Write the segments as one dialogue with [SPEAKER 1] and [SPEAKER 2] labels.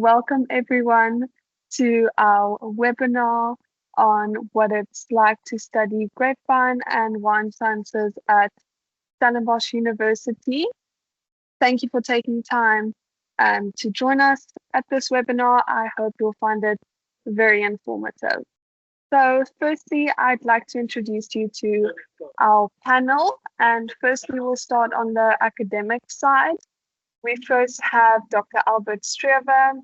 [SPEAKER 1] welcome everyone to our webinar on what it's like to study grapevine and wine sciences at Stellenbosch University. Thank you for taking time to join us at this webinar. I hope you'll find it very informative. So firstly, I'd like to introduce you to our panel. And firstly, we'll start on the academic side. We first have Dr. Albert Strever,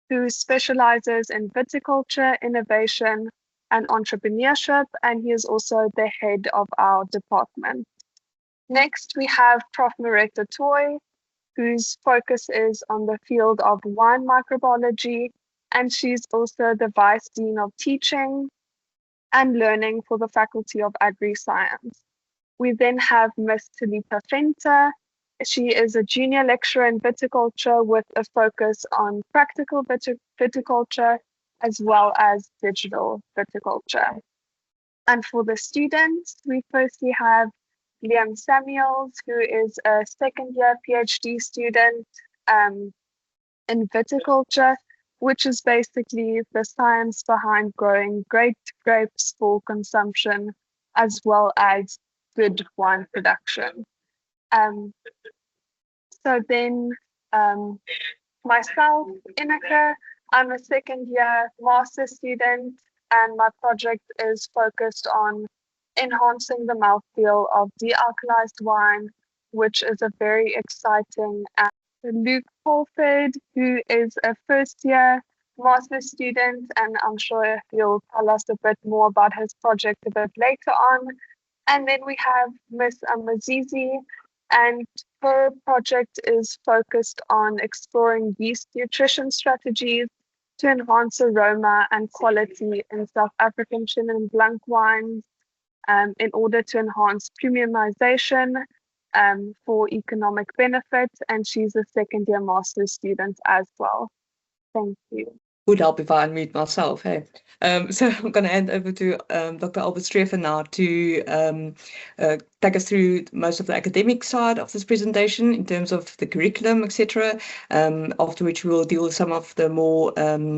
[SPEAKER 1] who specializes in viticulture, innovation, and entrepreneurship, and he is also the head of our department. Next, we have Prof. Maretta Toy, whose focus is on the field of wine microbiology, and she's also the Vice Dean of Teaching and Learning for the Faculty of Agri-Science. We then have Ms. Talita Fenter. She is a junior lecturer in viticulture with a focus on practical viticulture as well as digital viticulture. And for the students, we firstly have Liam Samuels, who is a second-year PhD student in viticulture, which is basically the science behind growing great grapes for consumption as well as good wine production. So then myself, Ineke, I'm a second-year master's student, and my project is focused on enhancing the mouthfeel of dealkalized wine, which is a very exciting. Luke Holford, who is a first-year master's student, and I'm sure he'll tell us a bit more about his project a bit later on. And then we have Miss Amazizi, and her project is focused on exploring yeast nutrition strategies to enhance aroma and quality in South African Chenin Blanc wines in order to enhance premiumization for economic benefit. And she's a second-year master's student as well. Thank you.
[SPEAKER 2] Would help if I unmute myself, hey? So I'm going to hand over to Dr. Albert Strever now to take us through most of the academic side of this presentation in terms of the curriculum, etc. After which we will deal with some of the more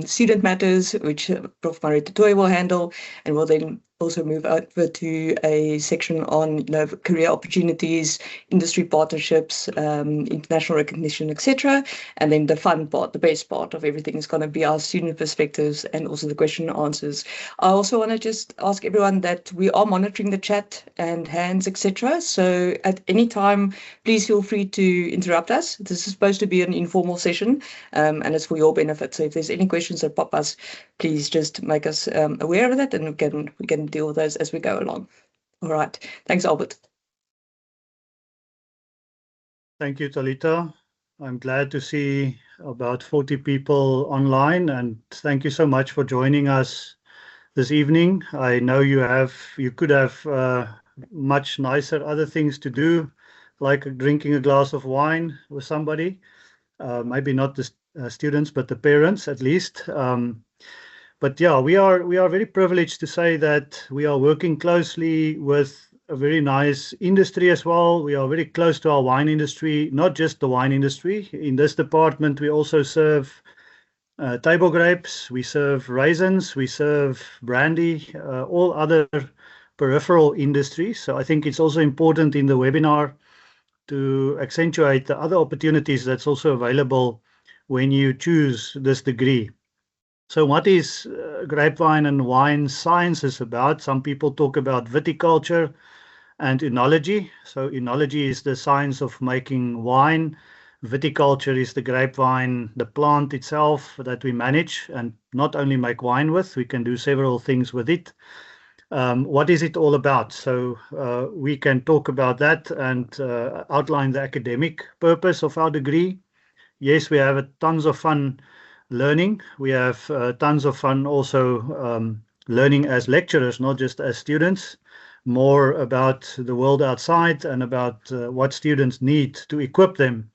[SPEAKER 2] student matters, which Prof. Maretta Toy will handle, and we'll then also move over to a section on career opportunities, industry partnerships, international recognition, etc. And then the fun part, the best part of everything is going to be our student perspectives and also the question and answers. I also want to just ask everyone that we are monitoring the chat and hands, etc. So at any time, please feel free to interrupt us. This is supposed to be an informal session, and it's for your benefit. So if there's any questions that pop us, please just make us aware of that, and we can deal with those as we go along. All right. Thanks, Albert.
[SPEAKER 3] Thank you, Talita. I'm glad to see about 40 people online, and thank you so much for joining us this evening. I know you could have much nicer other things to do, like drinking a glass of wine with somebody. Maybe not the students, but the parents at least. But yeah, we are very privileged to say that we are working closely with a very nice industry as well. We are very close to our wine industry, not just the wine industry. In this department, we also serve table grapes, we serve raisins, we serve brandy, all other peripheral industries. So I think it's also important in the webinar to accentuate the other opportunities that's also available when you choose this degree. So what is grapevine and wine sciences about? Some people talk about viticulture and enology. So enology is the science of making wine. Viticulture is the grapevine, the plant itself that we manage and not only make wine with, we can do several things with it. What is it all about? So we can talk about that and outline the academic purpose of our degree. Yes, we have tons of fun learning. We have tons of fun also learning as lecturers, not just as students, more about the world outside and about what students need to equip them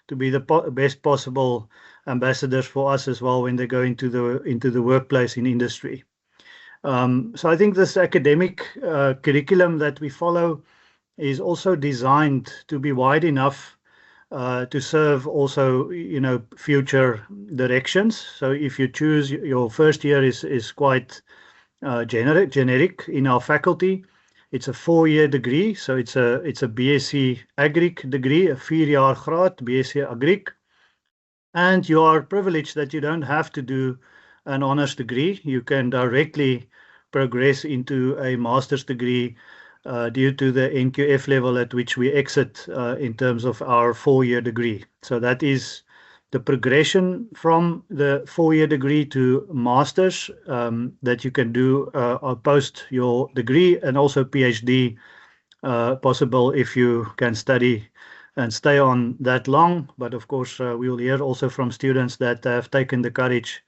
[SPEAKER 3] to be the best possible ambassadors for us as well when they go into the workplace in industry. So I think this academic curriculum that we follow is also designed to be wide enough to serve also, future directions. So if you choose your first year is quite generic in our faculty. It's a 4-year degree, so it's a BSc Agric degree, a 4-jaar graad BSc Agric, and you are privileged that you don't have to do an honors degree. You can directly progress into a master's degree due to the NQF level at which we exit in terms of our 4-year degree. So that is the progression from the 4-year degree to master's that you can do post your degree, and also PhD possible if you can study and stay on that long. But of course, we will hear also from students that have taken the courage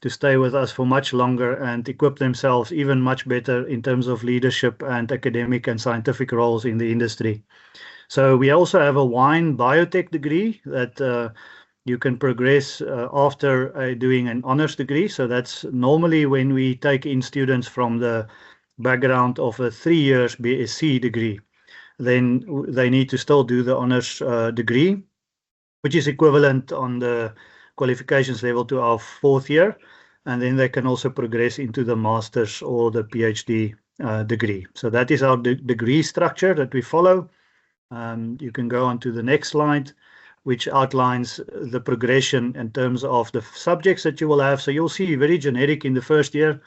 [SPEAKER 3] to stay with us for much longer and equip themselves even much better in terms of leadership and academic and scientific roles in the industry. So we also have a wine biotech degree that you can progress after doing an honors degree. So that's normally when we take in students from the background of a 3 years BSc degree. Then they need to still do the honors degree, which is equivalent on the qualifications level to our 4th year. And then they can also progress into the master's or the PhD degree. So that is our degree structure that we follow. You can go on to the next slide, which outlines the progression in terms of the subjects that you will have. So you'll see very generic in the first year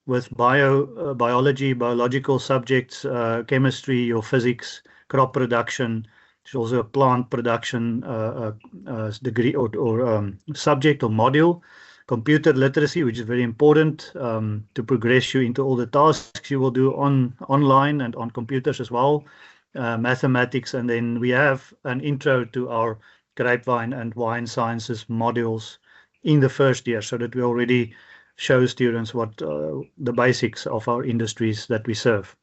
[SPEAKER 3] with biology, biological subjects, chemistry or physics, crop production. There's also a plant production degree or subject or module. Computer literacy, which is very important to progress you into all the tasks you will do online and on computers as well. Mathematics, and then we have an intro to our Grapevine and Wine Sciences modules in the first year, so that we already show students what the basics of our industries that we serve.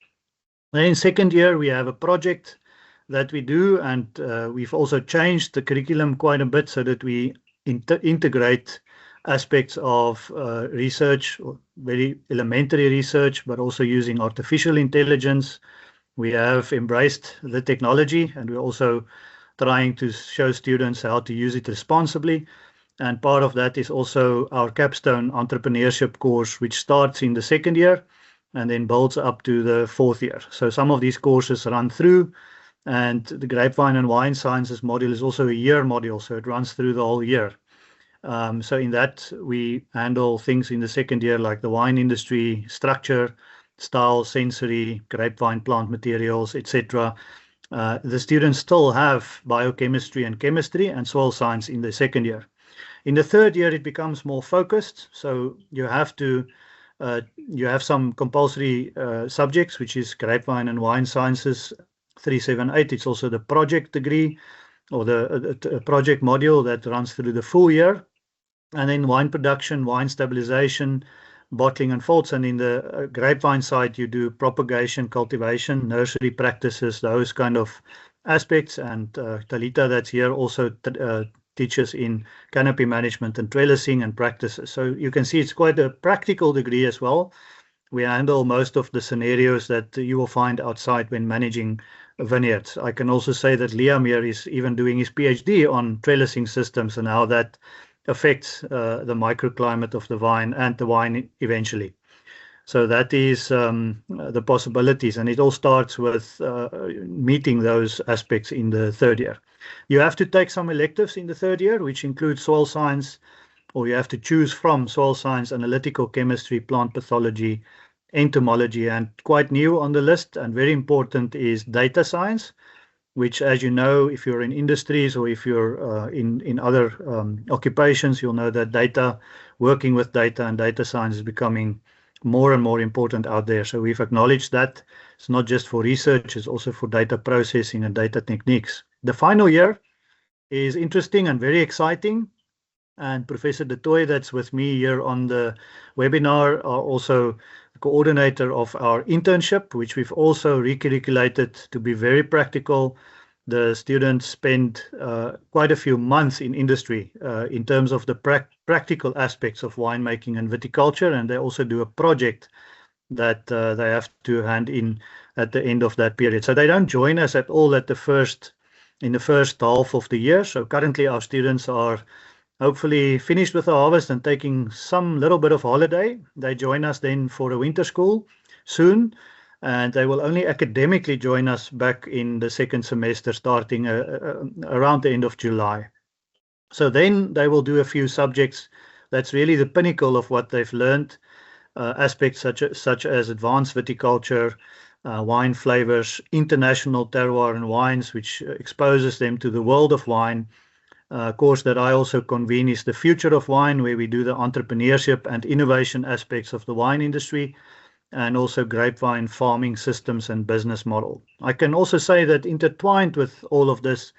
[SPEAKER 3] Then in second year, we have a project that we do, and we've also changed the curriculum quite a bit so that we integrate aspects of research, very elementary research, but also using artificial intelligence. We have embraced the technology, and we're also trying to show students how to use it responsibly. And part of that is also our capstone entrepreneurship course, which starts in the second year and then builds up to the 4th year. So some of these courses run through, and the Grapevine and Wine Sciences module is also a year module, so it runs through the whole year. So in that, we handle things in the second year like the wine industry, structure, style, sensory, grapevine plant materials, etc. The students still have biochemistry and chemistry and soil science in the second year. In the third year, it becomes more focused. So you have some compulsory subjects, which is Grapevine and Wine Sciences 378. It's also the project degree or the project module that runs through the full year. And then wine production, wine stabilization, bottling and faults. And in the Grapevine side, you do propagation, cultivation, nursery practices, those kind of aspects. And Talita, that's here, also teaches in canopy management and trellising and practices. So you can see it's quite a practical degree as well. We handle most of the scenarios that you will find outside when managing vineyards. I can also say that Liam here is even doing his PhD on trellising systems and how that affects the microclimate of the vine and the wine eventually. So that is the possibilities, and it all starts with meeting those aspects in the third year. You have to take some electives in the third year, which include soil science, or you have to choose from soil science, analytical chemistry, plant pathology, entomology, and quite new on the list and very important is data science, which, as you know, if you're in industries or if you're in other occupations, you'll know that working with data and data science is becoming more and more important out there. So we've acknowledged that it's not just for research, it's also for data processing and data techniques. The final year is interesting and very exciting. And Professor De Tooy, that's with me here on the webinar, are also the coordinator of our internship, which we've also recirculated to be very practical. The students spend quite a few months in industry in terms of the practical aspects of winemaking and viticulture, and they also do a project that they have to hand in at the end of that period. So they don't join us at all at the first in the first half of the year. So currently our students are hopefully finished with the harvest and taking some little bit of holiday. They join us then for a winter school soon, and they will only academically join us back in the second semester starting around the end of July. So then they will do a few subjects. That's really the pinnacle of what they've learned, aspects such as advanced viticulture, wine flavors, international terroir and wines, which exposes them to the world of wine. Course that I also convene is the Future of Wine, where we do the entrepreneurship and innovation aspects of the wine industry, and also grapevine farming systems and business model. I can also say that intertwined with all of this,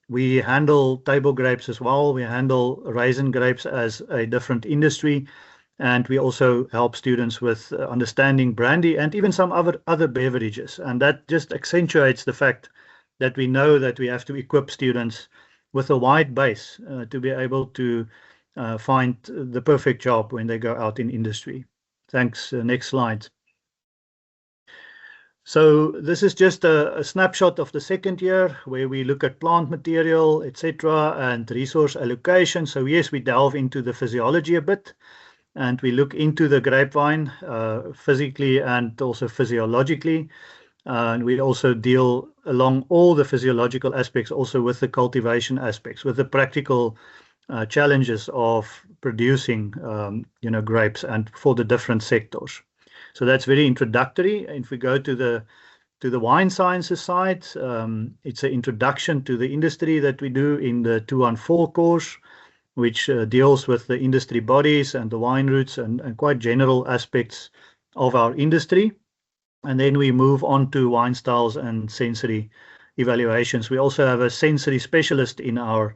[SPEAKER 3] we handle table grapes as well. We handle raisin grapes as a different industry, and we also help students with understanding brandy and even some other beverages. And that just accentuates the fact that we know that we have to equip students with a wide base to be able to find the perfect job when they go out in industry. Thanks. Next slide. So this is just a snapshot of the second year where we look at plant material, etc., and resource allocation. So yes, we delve into the physiology a bit, and we look into the grapevine physically and also physiologically. And we also deal along all the physiological aspects, also with the cultivation aspects, with the practical challenges of producing, grapes and for the different sectors. So that's very introductory. If we go to the wine sciences side, it's an introduction to the industry that we do in the 214 course, which deals with the industry bodies and the wine routes and quite general aspects of our industry. And then we move on to wine styles and sensory evaluations. We also have a sensory specialist in our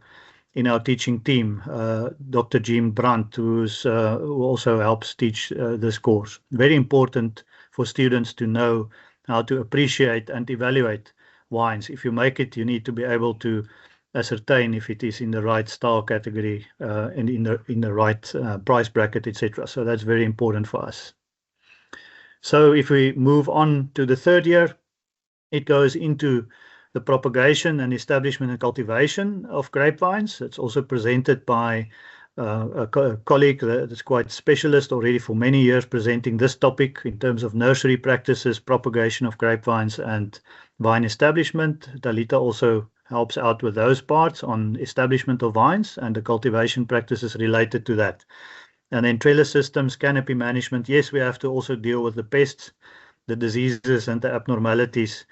[SPEAKER 3] teaching team, Dr. Jim Brandt, who also helps teach this course. Very important for students to know how to appreciate and evaluate wines. If you make it, you need to be able to ascertain if it is in the right style category and in the right price bracket, etc. So that's very important for us. So if we move on to the third year, it goes into the propagation and establishment and cultivation of grapevines. It's also presented by a colleague that's quite specialist already for many years, presenting this topic in terms of nursery practices, propagation of grapevines, and vine establishment. Talita also helps out with those parts on establishment of vines and the cultivation practices related to that. And then trellis systems, canopy management. Yes, we have to also deal with the pests, the diseases, and the abnormalities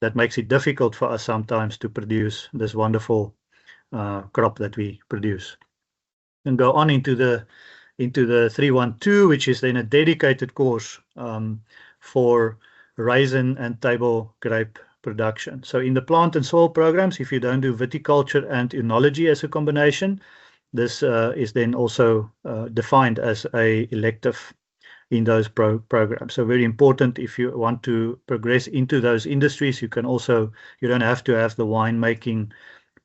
[SPEAKER 3] that makes it difficult for us sometimes to produce this wonderful crop that we produce. And go on into the 312, which is then a dedicated course for raisin and table grape production. So in the plant and soil programs, if you don't do viticulture and enology as a combination, this is then also defined as a elective in those programs. So very important if you want to progress into those industries, you don't have to have the winemaking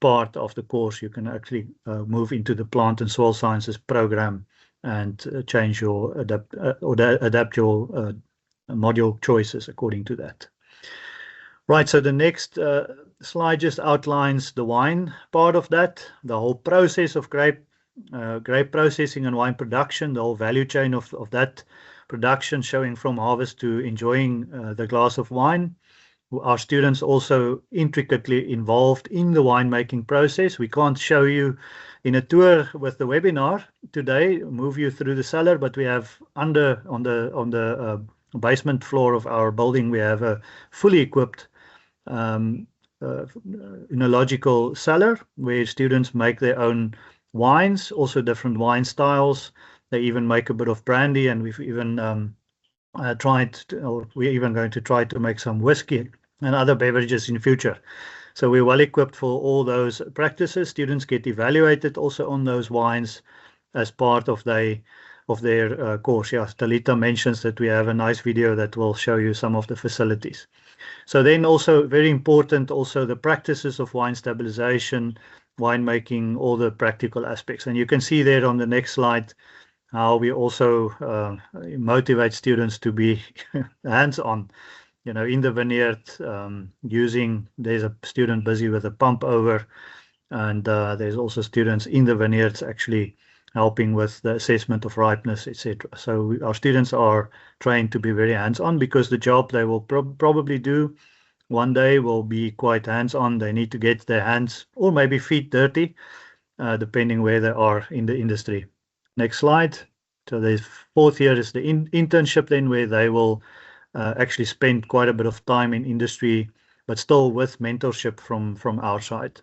[SPEAKER 3] part of the course. You can actually move into the plant and soil sciences program and change your adapt your module choices according to that. Right, so the next slide just outlines the wine part of that, the whole process of grape processing and wine production, the whole value chain of that production, showing from harvest to enjoying the glass of wine. Our students also intricately involved in the winemaking process. We can't show you in a tour with the webinar today, move you through the cellar, but we have on the basement floor of our building, we have a fully equipped enological cellar where students make their own wines, also different wine styles. They even make a bit of brandy, and we've even we're even going to try to make some whiskey and other beverages in future. So we're well equipped for all those practices. Students get evaluated also on those wines as part of their course. Yeah, Talita mentions that we have a nice video that will show you some of the facilities. So then also very important, also the practices of wine stabilization, winemaking, all the practical aspects. And you can see there on the next slide how we also motivate students to be hands-on in the vineyard, there's a student busy with a pump over, and there's also students in the vineyards actually helping with the assessment of ripeness, etc. So our students are trained to be very hands-on, because the job they will probably do one day will be quite hands-on. They need to get their hands or maybe feet dirty, depending where they are in the industry. Next slide. So the fourth year is the internship then, where they will actually spend quite a bit of time in industry, but still with mentorship from our side.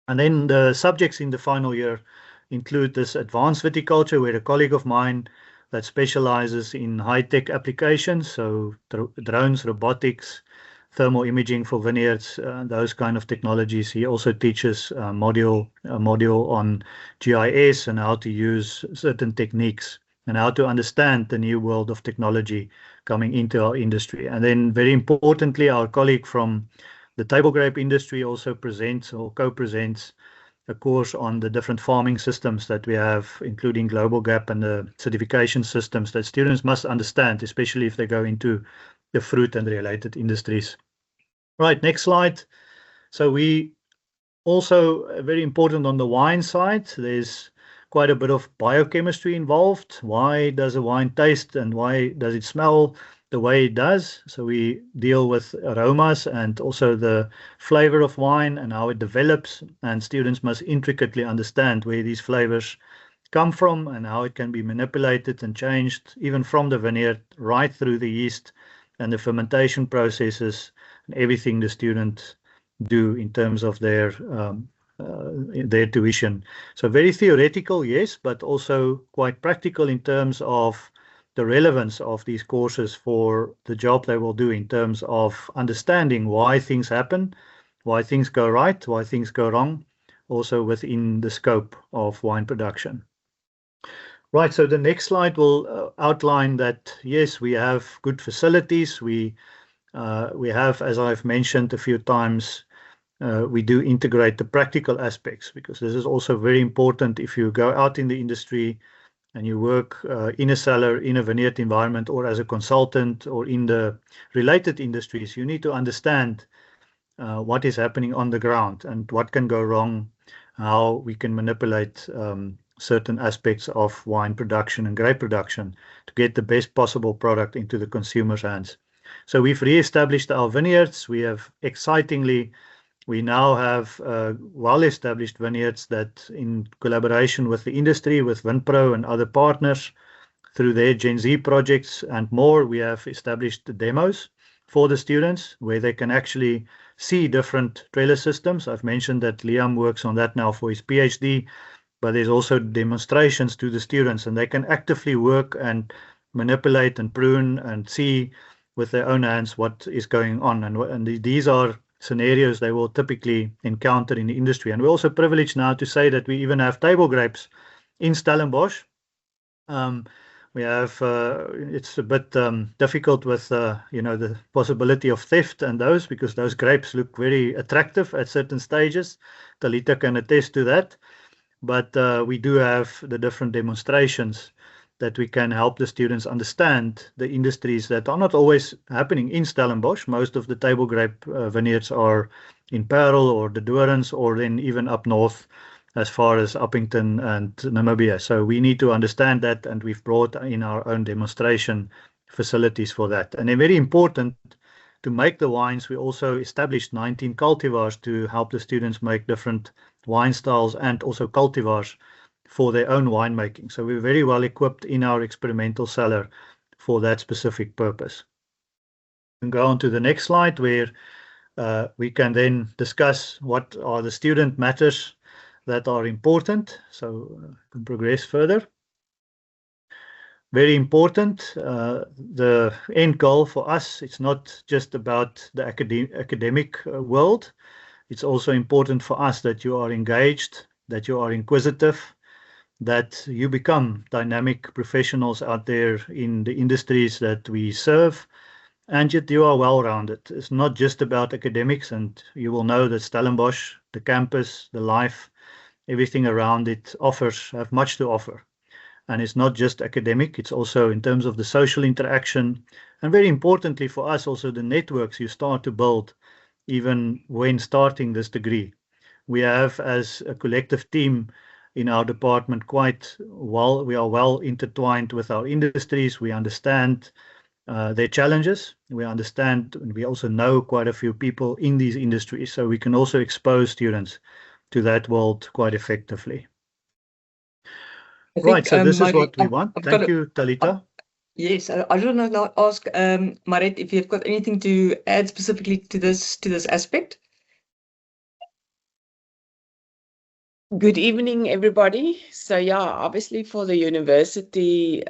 [SPEAKER 3] And then the subjects in the final year include this advanced viticulture, where a colleague of mine that specializes in high-tech applications, so drones, robotics, thermal imaging for vineyards, those kind of technologies. He also teaches a module on GIS and how to use certain techniques and how to understand the new world of technology coming into our industry. And then very importantly, our colleague from the table grape industry also presents or co-presents a course on the different farming systems that we have, including Global Gap and the certification systems that students must understand, especially if they go into the fruit and related industries. Right, next slide. So we also, very important on the wine side, there's quite a bit of biochemistry involved. Why does a wine taste and why does it smell the way it does? So we deal with aromas and also the flavor of wine and how it develops, and students must intricately understand where these flavors come from and how it can be manipulated and changed, even from the vineyard right through the yeast and the fermentation processes and everything the students do in terms of their tuition. So very theoretical, yes, but also quite practical in terms of the relevance of these courses for the job they will do, in terms of understanding why things happen, why things go right, why things go wrong, also within the scope of wine production. Right, so the next slide will outline that, yes, we have good facilities. We have, as I've mentioned a few times, we do integrate the practical aspects, because this is also very important. If you go out in the industry and you work in a cellar, in a vineyard environment, or as a consultant, or in the related industries, you need to understand what is happening on the ground and what can go wrong, how we can manipulate certain aspects of wine production and grape production to get the best possible product into the consumer's hands. So we've re-established our vineyards. We have, excitingly, we now have well-established vineyards that, in collaboration with the industry, with Vinpro and other partners, through their Gen Z projects and more, we have established the demos for the students where they can actually see different trailer systems. I've mentioned that Liam works on that now for his PhD, but there's also demonstrations to the students, and they can actively work and manipulate and prune and see with their own hands what is going on. And these are scenarios they will typically encounter in the industry. And we're also privileged now to say that we even have table grapes in Stellenbosch. We have, it's a bit difficult with, the possibility of theft and those, because those grapes look very attractive at certain stages. Talita can attest to that. But we do have the different demonstrations that we can help the students understand the industries that are not always happening in Stellenbosch. Most of the table grape vineyards are in Parel or the Dorans, or then even up north as far as Uppington and Namibia. So we need to understand that, and we've brought in our own demonstration facilities for that. And then, very important, to make the wines, we also established 19 cultivars to help the students make different wine styles and also cultivars for their own winemaking. So we're very well equipped in our experimental cellar for that specific purpose. We can go on to the next slide, where we can then discuss what are the student matters that are important. So we can progress further. Very important, the end goal for us, it's not just about the academic world. It's also important for us that you are engaged, that you are inquisitive, that you become dynamic professionals out there in the industries that we serve, and yet you are well-rounded. It's not just about academics, and you will know that Stellenbosch, the campus, the life, everything around it have much to offer. And it's not just academic, it's also in terms of the social interaction. And very importantly for us, also the networks you start to build even when starting this degree. We have, as a collective team in our department, we are well intertwined with our industries. We understand their challenges. We understand, and we also know quite a few people in these industries, so we can also expose students to that world quite effectively.
[SPEAKER 2] I
[SPEAKER 3] Right,
[SPEAKER 2] think,
[SPEAKER 3] so this is
[SPEAKER 2] Marit,
[SPEAKER 3] what we want.
[SPEAKER 2] I've got
[SPEAKER 3] Thank you, Talita.
[SPEAKER 2] yes, I just want to ask, Marit, if you've got anything to add specifically to this aspect.
[SPEAKER 4] Good evening, everybody. So yeah, obviously for the university,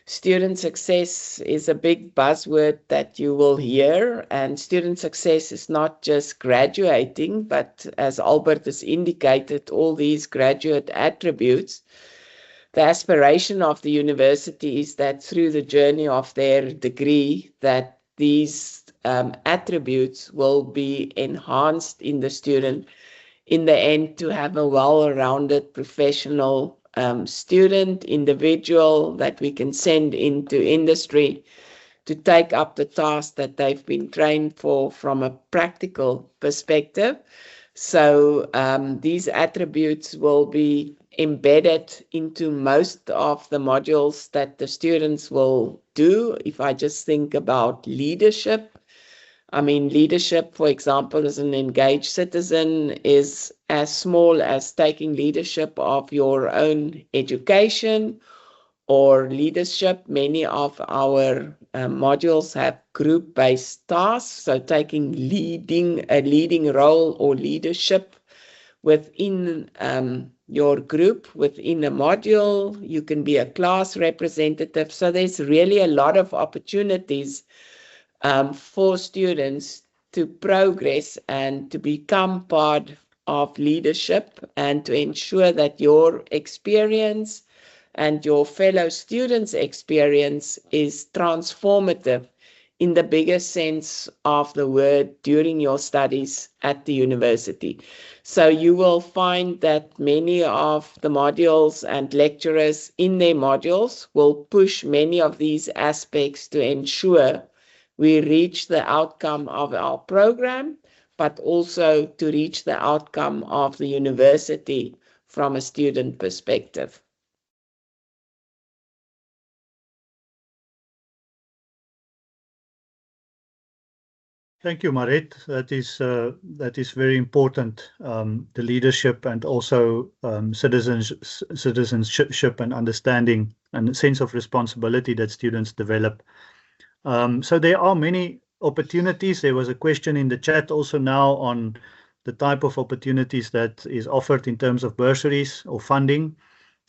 [SPEAKER 4] student success is a big buzzword that you will hear, and student success is not just graduating, but as Albert has indicated, all these graduate attributes. The aspiration of the university is that through the journey of their degree, that these attributes will be enhanced in the student in the end to have a well-rounded professional student, individual that we can send into industry to take up the task that they've been trained for from a practical perspective. So these attributes will be embedded into most of the modules that the students will do. If I just think about leadership, I mean, leadership, for example, as an engaged citizen is as small as taking leadership of your own education or leadership. Many of our modules have group-based tasks, so taking a leading role or leadership within your group, within a module. You can be a class representative. So there's really a lot of opportunities for students to progress and to become part of leadership and to ensure that your experience and your fellow students' experience is transformative in the biggest sense of the word during your studies at the university. So you will find that many of the modules and lecturers in their modules will push many of these aspects to ensure we reach the outcome of our program, but also to reach the outcome of the university from a student perspective.
[SPEAKER 3] Thank you, Marit. That is very important. The leadership and also citizenship and understanding and a sense of responsibility that students develop. So there are many opportunities. There was a question in the chat also now on the type of opportunities that is offered in terms of bursaries or funding.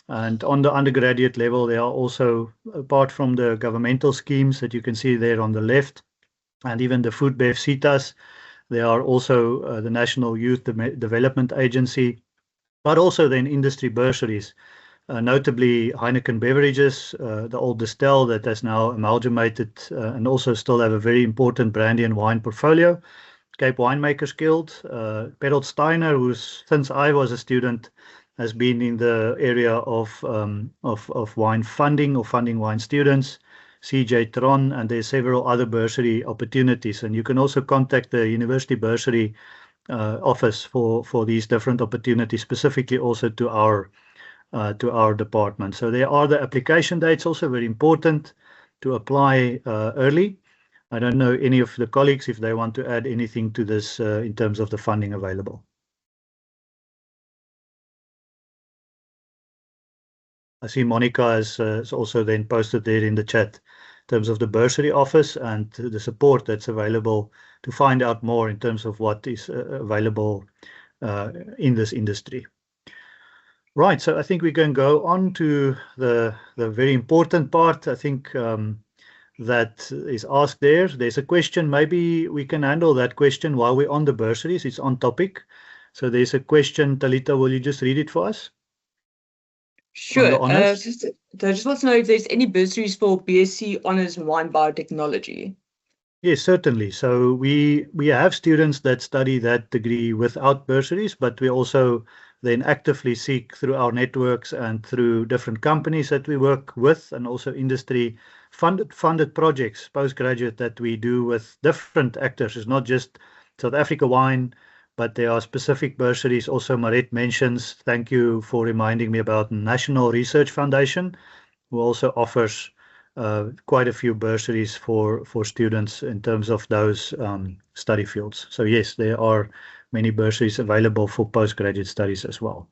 [SPEAKER 3] And on the undergraduate level, there are also, apart from the governmental schemes that you can see there on the left, and even the Food Bev CETAs, there are also the National Youth Development Agency, but also then industry bursaries. Notably Heineken Beverages, the old Distel that has now amalgamated and also still have a very important brandy and wine portfolio. Cape Winemakers Guild, Perold Steiner, who since I was a student has been in the area of wine funding or funding wine students. CJ Tron, and there's several other bursary opportunities. And you can also contact the University Bursary office for these different opportunities, specifically also to our department. So there are the application dates, also very important to apply early. I don't know any of the colleagues if they want to add anything to this in terms of the funding available. I see Monica has also then posted there in the chat in terms of the bursary office and the support that's available to find out more in terms of what is available in this industry. Right, so I think we can go on to the very important part. I think that is asked there. There's a question, maybe we can handle that question while we're on the bursaries. It's on topic. So there's a question, Talita, will you just read it for us?
[SPEAKER 2] Sure. I just want to know if there's any bursaries for BSc Honours in Wine Biotechnology.
[SPEAKER 3] Yes, certainly. So we have students that study that degree without bursaries, but we also then actively seek through our networks and through different companies that we work with, and also industry funded projects, postgraduate, that we do with different actors. It's not just South Africa Wine, but there are specific bursaries. Also, Maret mentions, thank you for reminding me about National Research Foundation, who also offers quite a few bursaries for students in terms of those study fields. So yes, there are many bursaries available for postgraduate studies as well.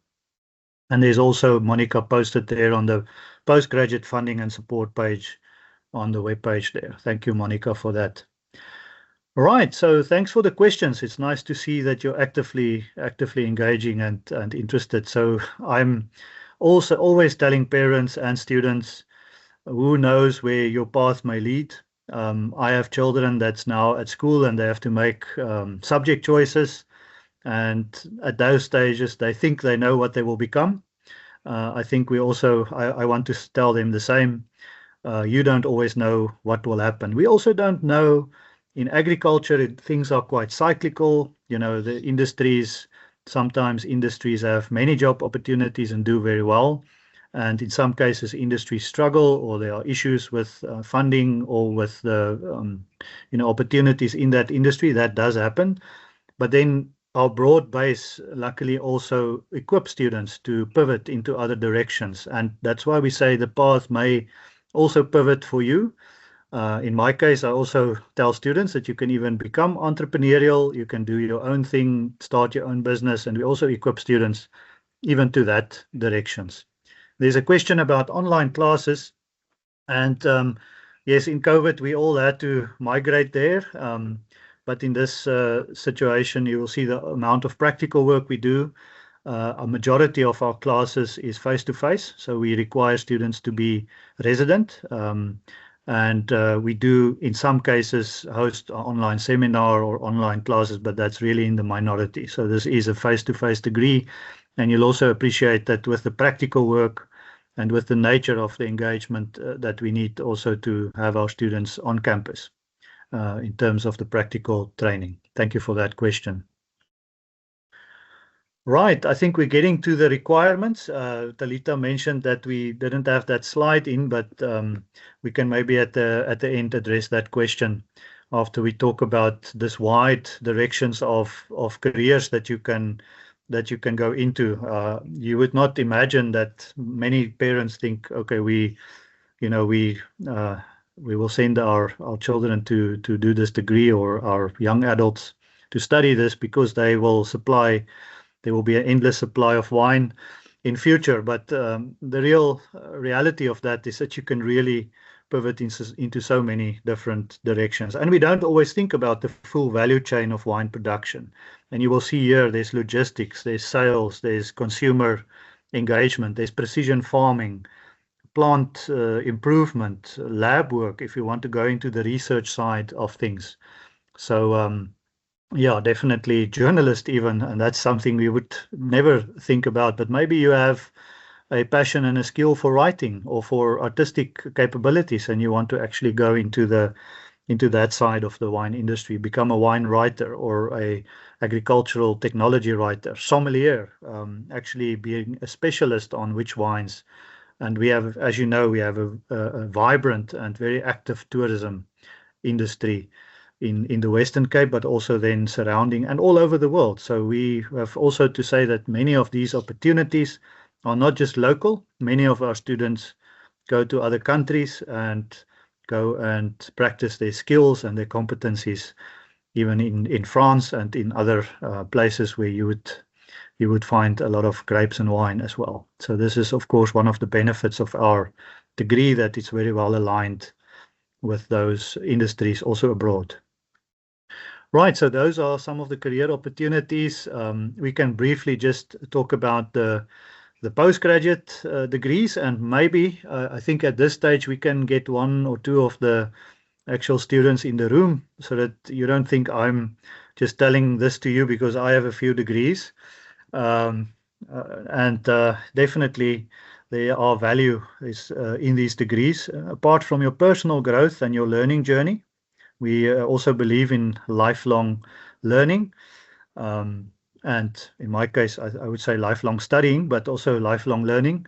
[SPEAKER 3] And there's also, Monica posted there on the postgraduate funding and support page on the webpage there. Thank you, Monica, for that. All right, so thanks for the questions. It's nice to see that you're actively engaging and interested. So I'm also always telling parents and students, who knows where your path may lead. I have children that's now at school and they have to make subject choices. And at those stages, they think they know what they will become. I think we also, I want to tell them the same. You don't always know what will happen. We also don't know. In agriculture, things are quite cyclical. You know, the industries, sometimes industries have many job opportunities and do very well. And in some cases, industries struggle, or there are issues with funding or with the opportunities in that industry. That does happen. But then our broad base luckily also equips students to pivot into other directions. And that's why we say the path may also pivot for you. In my case, I also tell students that you can even become entrepreneurial, you can do your own thing, start your own business, and we also equip students even to that directions. There's a question about online classes, and yes, in COVID, we all had to migrate there. But in this situation, you will see the amount of practical work we do. A majority of our classes is face-to-face, so we require students to be resident. And we do, in some cases, host an online seminar or online classes, but that's really in the minority. So this is a face-to-face degree. And you'll also appreciate that with the practical work and with the nature of the engagement that we need also to have our students on campus in terms of the practical training. Thank you for that question. Right, I think we're getting to the requirements. Talita mentioned that we didn't have that slide in, but we can maybe at the end address that question after we talk about this wide directions of careers that you can go into. You would not imagine that many parents think, okay, we will send our children to do this degree, or our young adults to study this, because there will be an endless supply of wine in future. But the real reality of that is that you can really pivot into so many different directions. And we don't always think about the full value chain of wine production. And you will see here, there's logistics, there's sales, there's consumer engagement, there's precision farming, plant improvement, lab work, if you want to go into the research side of things. So yeah, definitely journalist even, and that's something we would never think about. But maybe you have a passion and a skill for writing or for artistic capabilities, and you want to actually go into that side of the wine industry, become a wine writer or a agricultural technology writer, sommelier, actually being a specialist on which wines. And we have, as you know, we have a vibrant and very active tourism industry in the Western Cape, but also then surrounding and all over the world. So we have also to say that many of these opportunities are not just local. Many of our students go to other countries and go and practice their skills and their competencies, even in France and in other places where you would find a lot of grapes and wine as well. So this is, of course, one of the benefits of our degree, that it's very well aligned with those industries also abroad. Right, so those are some of the career opportunities. We can briefly just talk about the postgraduate degrees, and maybe I think at this stage we can get one or two of the actual students in the room, so that you don't think I'm just telling this to you because I have a few degrees. And definitely there are value in these degrees, apart from your personal growth and your learning journey. We also believe in lifelong learning. and in my case, I would say lifelong studying, but also lifelong learning.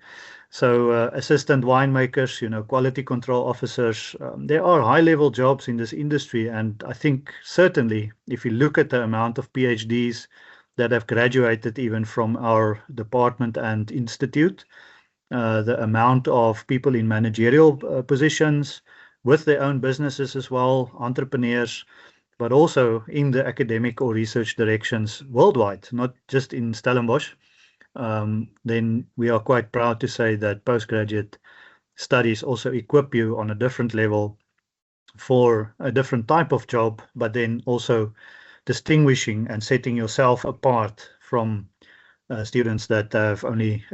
[SPEAKER 3] So assistant winemakers, quality control officers, there are high-level jobs in this industry. And I think certainly if you look at the amount of PhDs that have graduated even from our department and institute, the amount of people in managerial positions with their own businesses as well, entrepreneurs, but also in the academic or research directions worldwide, not just in Stellenbosch, then we are quite proud to say that postgraduate studies also equip you on a different level for a different type of job, but then also distinguishing and setting yourself apart from students that have only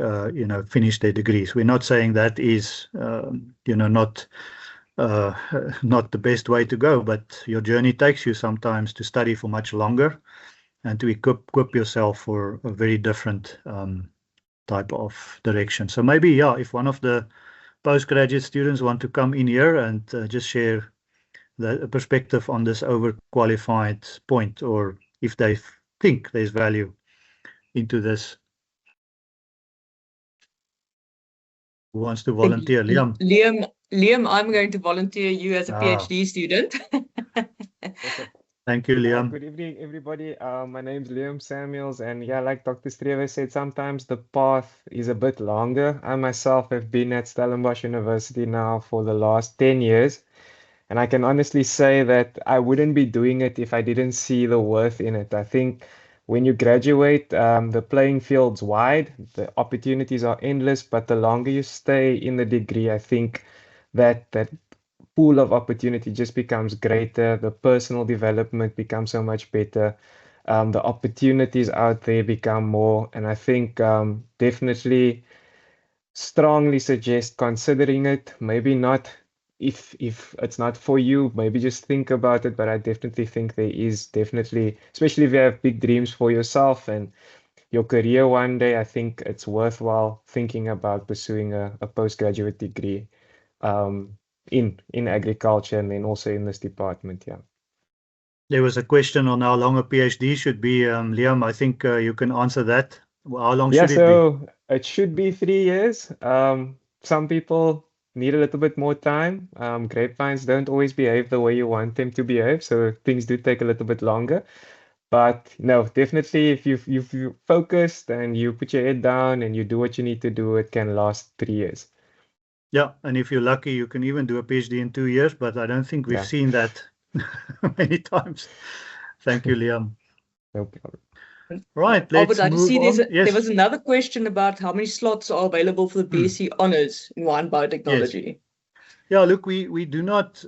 [SPEAKER 3] finished their degrees. We're not saying that is not not the best way to go, but your journey takes you sometimes to study for much longer and to equip yourself for a very different type of direction. So maybe, yeah, if one of the postgraduate students want to come in here and just share the perspective on this overqualified point, or if they think there's value into this. Who wants to volunteer? Liam?
[SPEAKER 2] Liam, I'm going to volunteer you as a PhD student.
[SPEAKER 5] Awesome.
[SPEAKER 3] Thank you, Liam.
[SPEAKER 5] Good evening, everybody. My name's Liam Samuels, and yeah, like Dr. Strewe said, sometimes the path is a bit longer. I myself have been at Stellenbosch University now for the last 10 years, and I can honestly say that I wouldn't be doing it if I didn't see the worth in it. I think when you graduate, the playing field's wide, the opportunities are endless, but the longer you stay in the degree, I think that pool of opportunity just becomes greater. The personal development becomes so much better. The opportunities out there become more, and I think definitely strongly suggest considering it. Maybe not if it's not for you, maybe just think about it. But I definitely think there is definitely, especially if you have big dreams for yourself and your career one day, I think it's worthwhile thinking about pursuing a postgraduate degree in agriculture and then also in this department. Yeah.
[SPEAKER 3] There was a question on how long a PhD should be. Liam, I think you can answer that. How long
[SPEAKER 5] Yeah,
[SPEAKER 3] should it be?
[SPEAKER 5] so it should be 3 years. Some people need a little bit more time. Grapevines don't always behave the way you want them to behave, so things do take a little bit longer. But no, definitely if you focused and you put your head down and you do what you need to do, it can last 3 years.
[SPEAKER 3] Yeah, and if you're lucky, you can even do a PhD in 2 years, but I don't think we've
[SPEAKER 5] Yeah.
[SPEAKER 3] seen that many times. Thank you, Liam.
[SPEAKER 5] No problem.
[SPEAKER 3] Right,
[SPEAKER 2] Albert,
[SPEAKER 3] let's
[SPEAKER 2] I just
[SPEAKER 3] move
[SPEAKER 2] see
[SPEAKER 3] on.
[SPEAKER 2] there
[SPEAKER 3] Yes,
[SPEAKER 2] was another question about how many slots are available for the BSc Honours in wine biotechnology.
[SPEAKER 3] yeah. Look, we do not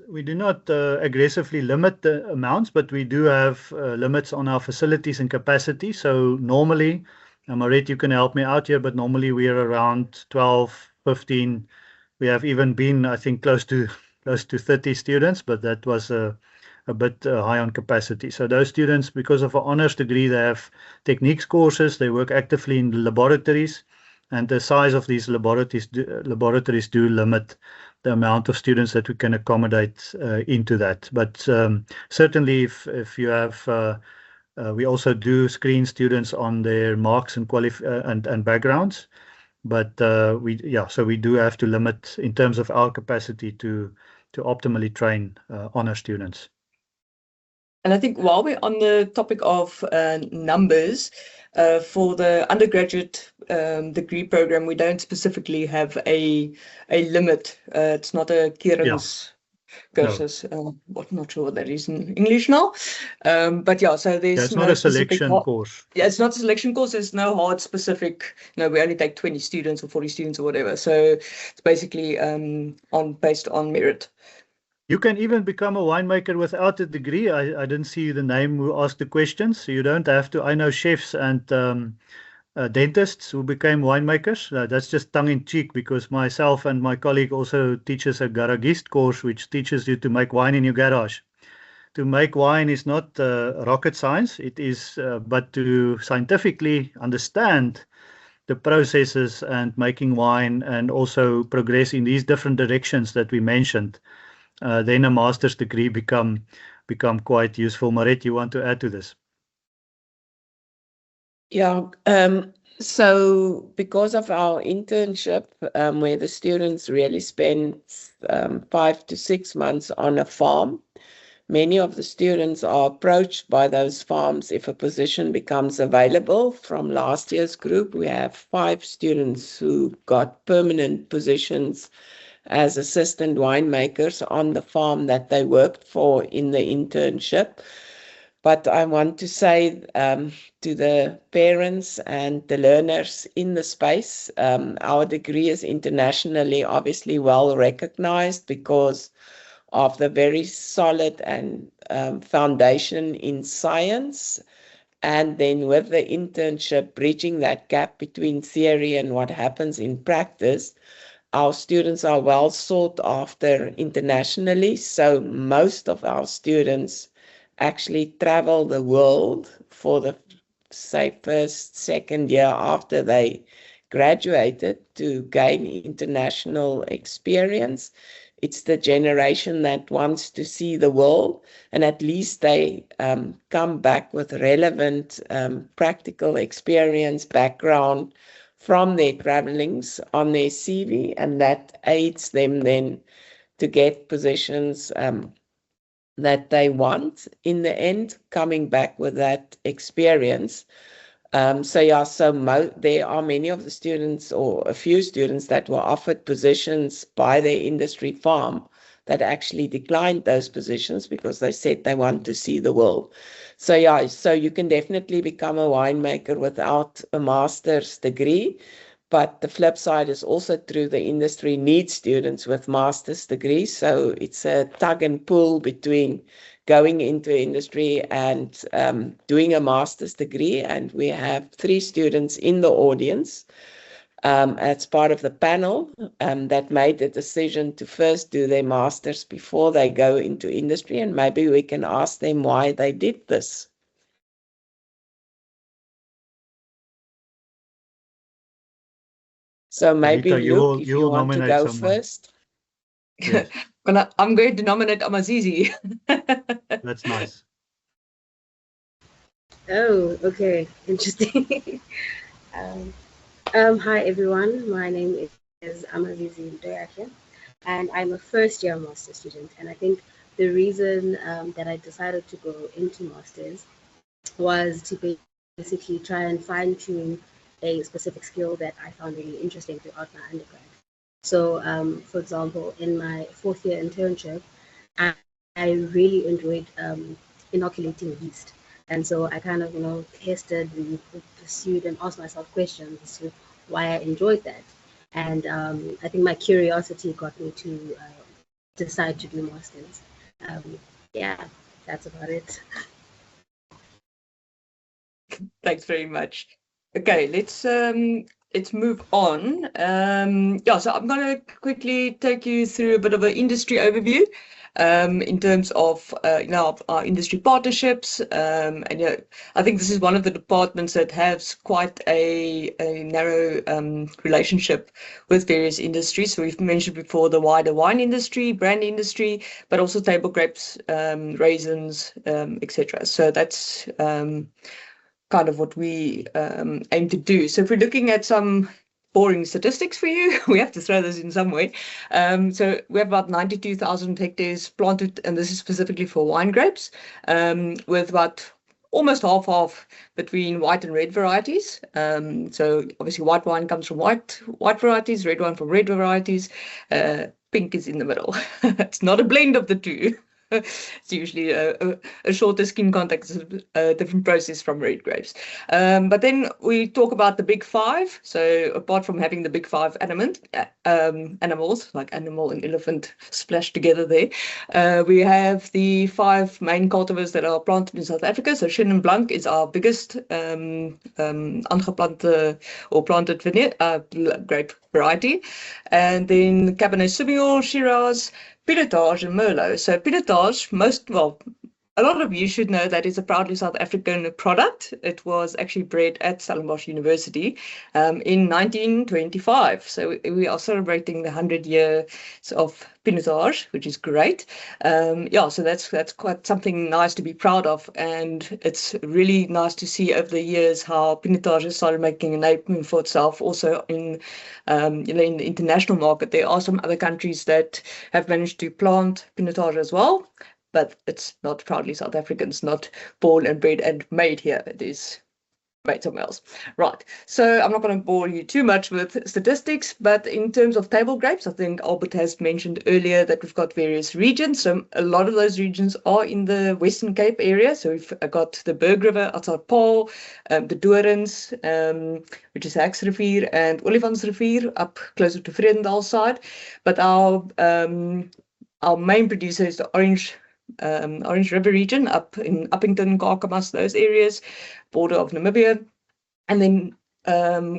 [SPEAKER 3] aggressively limit the amounts, but we do have limits on our facilities and capacity. So normally, Marit, you can help me out here, but normally we are around 12, 15. We have even been, I think, close to 30 students, but that was a bit high on capacity. So those students, because of an honors degree, they have techniques courses. They work actively in the laboratories, and the size of these laboratories do limit the amount of students that we can accommodate into that. But certainly, if you have, we also do screen students on their marks and and backgrounds. But so we do have to limit in terms of our capacity to optimally train honor students.
[SPEAKER 2] And I think while we're on the topic of numbers, for the undergraduate degree program, we don't specifically have a limit. It's not a Kerens cursus. I'm not sure what that is in English now. But yeah, so there's
[SPEAKER 3] it's
[SPEAKER 2] no
[SPEAKER 3] not a
[SPEAKER 2] specific
[SPEAKER 3] selection course.
[SPEAKER 2] Yeah, it's not a selection course. There's no hard specific. No, we only take 20 students or 40 students or whatever. So it's basically based on merit.
[SPEAKER 3] You can even become a winemaker without a degree. I didn't see the name who asked the question, so you don't have to. I know chefs and dentists who became winemakers. That's just tongue in cheek, because myself and my colleague also teaches a garagist course, which teaches you to make wine in your garage. To make wine is not rocket science. It is, but to scientifically understand the processes and making wine, and also progress in these different directions that we mentioned, then a master's degree become quite useful. Marit, you want to add to this?
[SPEAKER 4] Yeah, so because of our internship, where the students really spend 5 to 6 months on a farm, many of the students are approached by those farms if a position becomes available. From last year's group, we have 5 students who got permanent positions as assistant winemakers on the farm that they worked for in the internship. But I want to say to the parents and the learners in the space, our degree is internationally obviously well recognized because of the very solid and foundation in science. And then with the internship, bridging that gap between theory and what happens in practice, our students are well sought after internationally. So most of our students actually travel the world for the, say, first, second year after they graduated to gain international experience. It's the generation that wants to see the world, and at least they come back with relevant practical experience background from their travelings on their CV, and that aids them then to get positions that they want in the end, coming back with that experience. There are many of the students, or a few students, that were offered positions by their industry farm that actually declined those positions because they said they want to see the world. So you can definitely become a winemaker without a master's degree. But the flip side is also true. The industry needs students with master's degrees. So it's a tug and pull between going into industry and doing a master's degree. And we have 3 students in the audience as part of the panel that made the decision to first do their master's before they go into industry. And maybe we can ask them why they did this. So maybe
[SPEAKER 3] Talita,
[SPEAKER 4] Luke, if
[SPEAKER 3] you
[SPEAKER 4] you
[SPEAKER 3] will
[SPEAKER 4] want to
[SPEAKER 3] nominate
[SPEAKER 4] go
[SPEAKER 3] someone.
[SPEAKER 4] first.
[SPEAKER 3] Yes,
[SPEAKER 2] I'm going to nominate Amazizi.
[SPEAKER 3] that's nice.
[SPEAKER 6] Oh, okay. Interesting. um, Hi, everyone. My name is Amazizi Ndoyake, and I'm a first year master's student. And I think the reason that I decided to go into master's was to basically try and fine tune a specific skill that I found really interesting throughout my undergrad. So, for example, in my 4th year internship, I, I really enjoyed inoculating yeast. And so I kind of, tested and pursued and asked myself questions as to why I enjoyed that. And I think my curiosity got me to decide to do masters. Yeah, that's about it.
[SPEAKER 2] Thanks very much. Okay, let's move on. Yeah, so I'm going to quickly take you through a bit of an industry overview in terms of our industry partnerships. And I think this is one of the departments that has quite a narrow relationship with various industries. So we've mentioned before the wider wine industry, brand industry, but also table grapes, raisins, etc. So that's kind of what we aim to do. So if we're looking at some boring statistics for you, we have to throw this in some way. So we have about 92,000 hectares planted, and this is specifically for wine grapes, with about almost half between white and red varieties. So obviously white wine comes from white varieties, red wine from red varieties. Pink is in the middle. It's not a blend of the two. It's usually a shorter skin contact, a different process from red grapes. But then we talk about the big 5. So apart from having the big 5 animals, like animal and elephant splashed together there, we have the 5 main cultivars that are planted in South Africa. So Chenin Blanc is our biggest aangeplante or planted grape variety. And then Cabernet Sauvignon, Shiraz, Pilotage and Merlot. So Pilotage, a lot of you should know that it's a proudly South African product. It was actually bred at Stellenbosch University in 1925. So we are celebrating the 100 years of Pinotage, which is great. Yeah, so that's quite something nice to be proud of, and it's really nice to see over the years how Pinotage has started making a name for itself also in in the international market. There are some other countries that have managed to plant Pinotage as well, but it's not proudly South African. It's not born and bred and made here. It is made somewhere else. Right. So I'm not going to bore you too much with statistics, but in terms of table grapes, I think Albert has mentioned earlier that we've got various regions. So a lot of those regions are in the Western Cape area. So we've got the Berg River outside Paarl, the Dorings, which is Hacksrivier, and Olifantsrivier up closer to Vredendal side. But our main producer is the Orange River region up in Uppington, Kakamas, those areas, border of Namibia. And then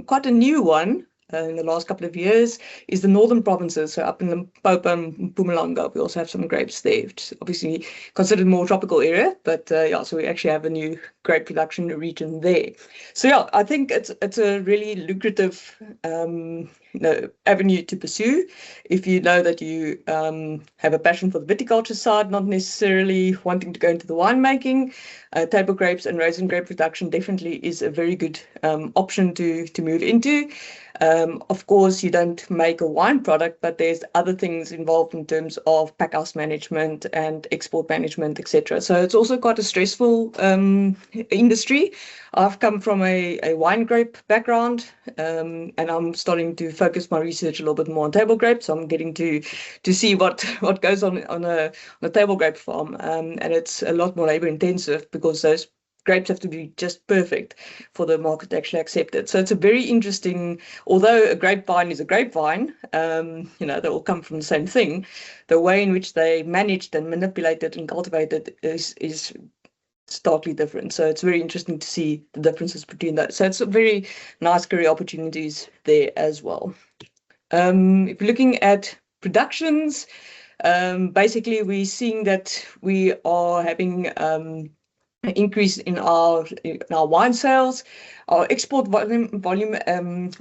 [SPEAKER 2] quite a new one in the last couple of years is the northern provinces. So up in Limpopo and Mpumalanga, we also have some grapes there, which is obviously considered more tropical area. But yeah, so we actually have a new grape production region there. So yeah, I think it's a really lucrative avenue to pursue if you know that you have a passion for the viticulture side, not necessarily wanting to go into the winemaking. Table grapes and raisin grape production definitely is a very good option to move into. Of course, you don't make a wine product, but there's other things involved in terms of packhouse management and export management, etc. So it's also quite a stressful industry. I've come from a wine grape background, and I'm starting to focus my research a little bit more on table grapes. So I'm getting to see what goes on a table grape farm, and it's a lot more labor intensive because those grapes have to be just perfect for the market to actually accept it. So it's a very interesting, although a grapevine is a grapevine, they all come from the same thing. The way in which they managed and manipulated and cultivated is starkly different. So it's very interesting to see the differences between that. So it's a very nice career opportunities there as well. If you're looking at productions, basically we're seeing that we are having an increase in our wine sales. Our export volume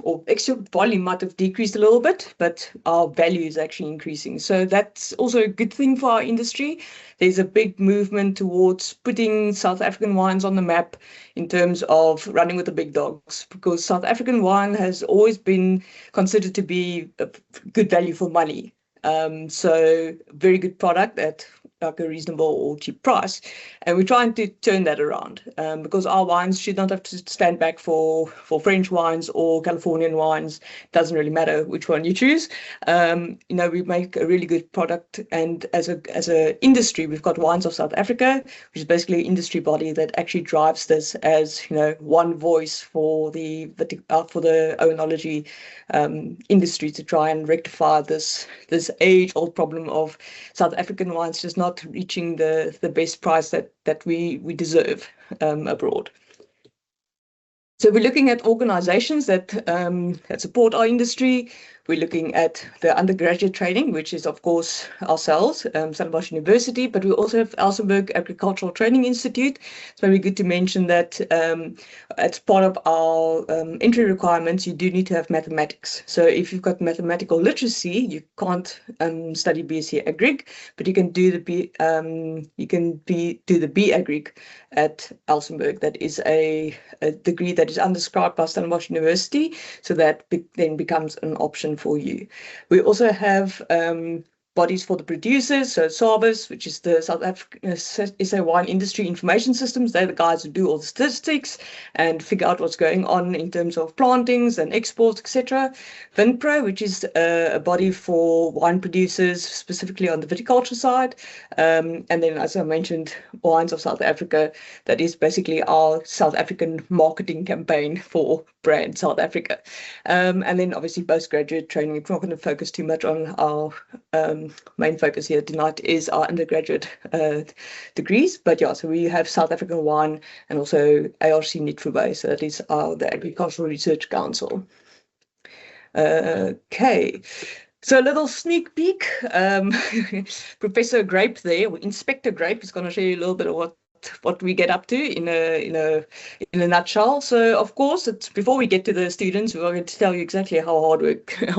[SPEAKER 2] or export volume might have decreased a little bit, but our value is actually increasing. So that's also a good thing for our industry. There's a big movement towards putting South African wines on the map in terms of running with the big dogs, because South African wine has always been considered to be a good value for money. So very good product at like a reasonable or cheap price, and we're trying to turn that around because our wines should not have to stand back for French wines or Californian wines. Doesn't really matter which one you choose. We make a really good product, and as a industry, we've got Wines of South Africa, which is basically an industry body that actually drives this as one voice for the oenology industry to try and rectify this age-old problem of South African wines just not reaching the best price that we deserve abroad. So we're looking at organizations that support our industry. We're looking at the undergraduate training, which is, of course, ourselves, Stellenbosch University, but we also have Elsenburg Agricultural Training Institute. It's very good to mention that as part of our entry requirements, you do need to have mathematics. So if you've got mathematical literacy, you can't study BSc Agric, but you can do the B Agric at Elsenburg. That is a degree that is underscribed by Stellenbosch University, so that then becomes an option for you. We also have bodies for the producers, so SABIS, which is the South African SA Wine Industry Information Systems. They're the guys who do all the statistics and figure out what's going on in terms of plantings and exports, etc. VinPro, which is a body for wine producers, specifically on the viticulture side. And then, as I mentioned, Wines of South Africa, that is basically our South African marketing campaign for brand South Africa. And then obviously postgraduate training. We're not going to focus too much on our main focus here tonight is our undergraduate degrees, but yeah, so we have South African Wine and also ARC Netfubai, so that is the Agricultural Research Council. Okay, So a little sneak peek. Professor Grape there, or Inspector Grape, is going to show you a little bit of what we get up to in a nutshell. So of course, it's before we get to the students, we're going to tell you exactly how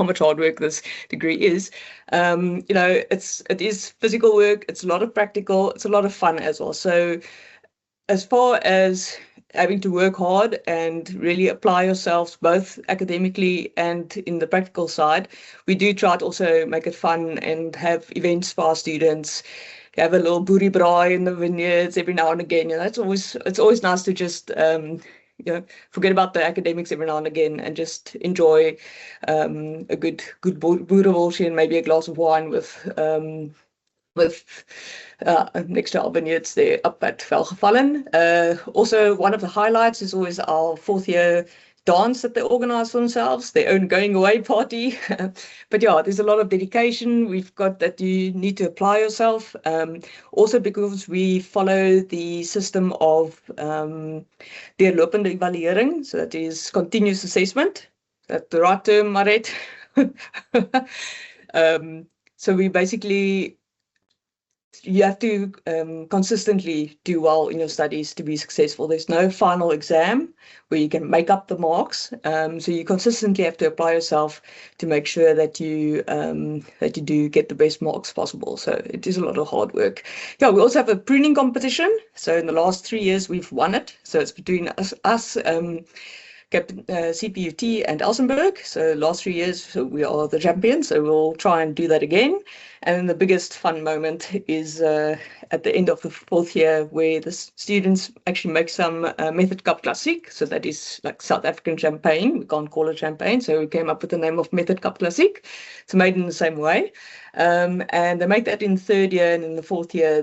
[SPEAKER 2] much hard work this degree is. It is physical work. It's a lot of practical. It's a lot of fun as well. So as far as having to work hard and really apply yourselves both academically and in the practical side, we do try to also make it fun and have events for our students. Have a little booty braai in the vineyards every now and again. It's always nice to just forget about the academics every now and again and just enjoy a good boereworsje and maybe a glass of wine with next to our vineyards there up at Velgevallen. Also, one of the highlights is always our fourth year dance that they organize for themselves, their own going away party. But yeah, there's a lot of dedication. We've got that you need to apply yourself. Also because we follow the system of deurlopende evaluering, so that is continuous assessment. That's the right term, Maret. So we basically, you have to consistently do well in your studies to be successful. There's no final exam where you can make up the marks. So you consistently have to apply yourself to make sure that you do get the best marks possible. So it is a lot of hard work. Yeah, we also have a pruning competition. So in the last 3 years, we've won it. So it's between us CPUT and Elsenburg. So last 3 years we are the champions, so we'll try and do that again. And then the biggest fun moment is at the end of the fourth year, where the students actually make some Method Cup Classic. So that is like South African champagne. We can't call it champagne, so we came up with the name of Method Cup Classic. It's made in the same way. And they make that in third year, and in the fourth year,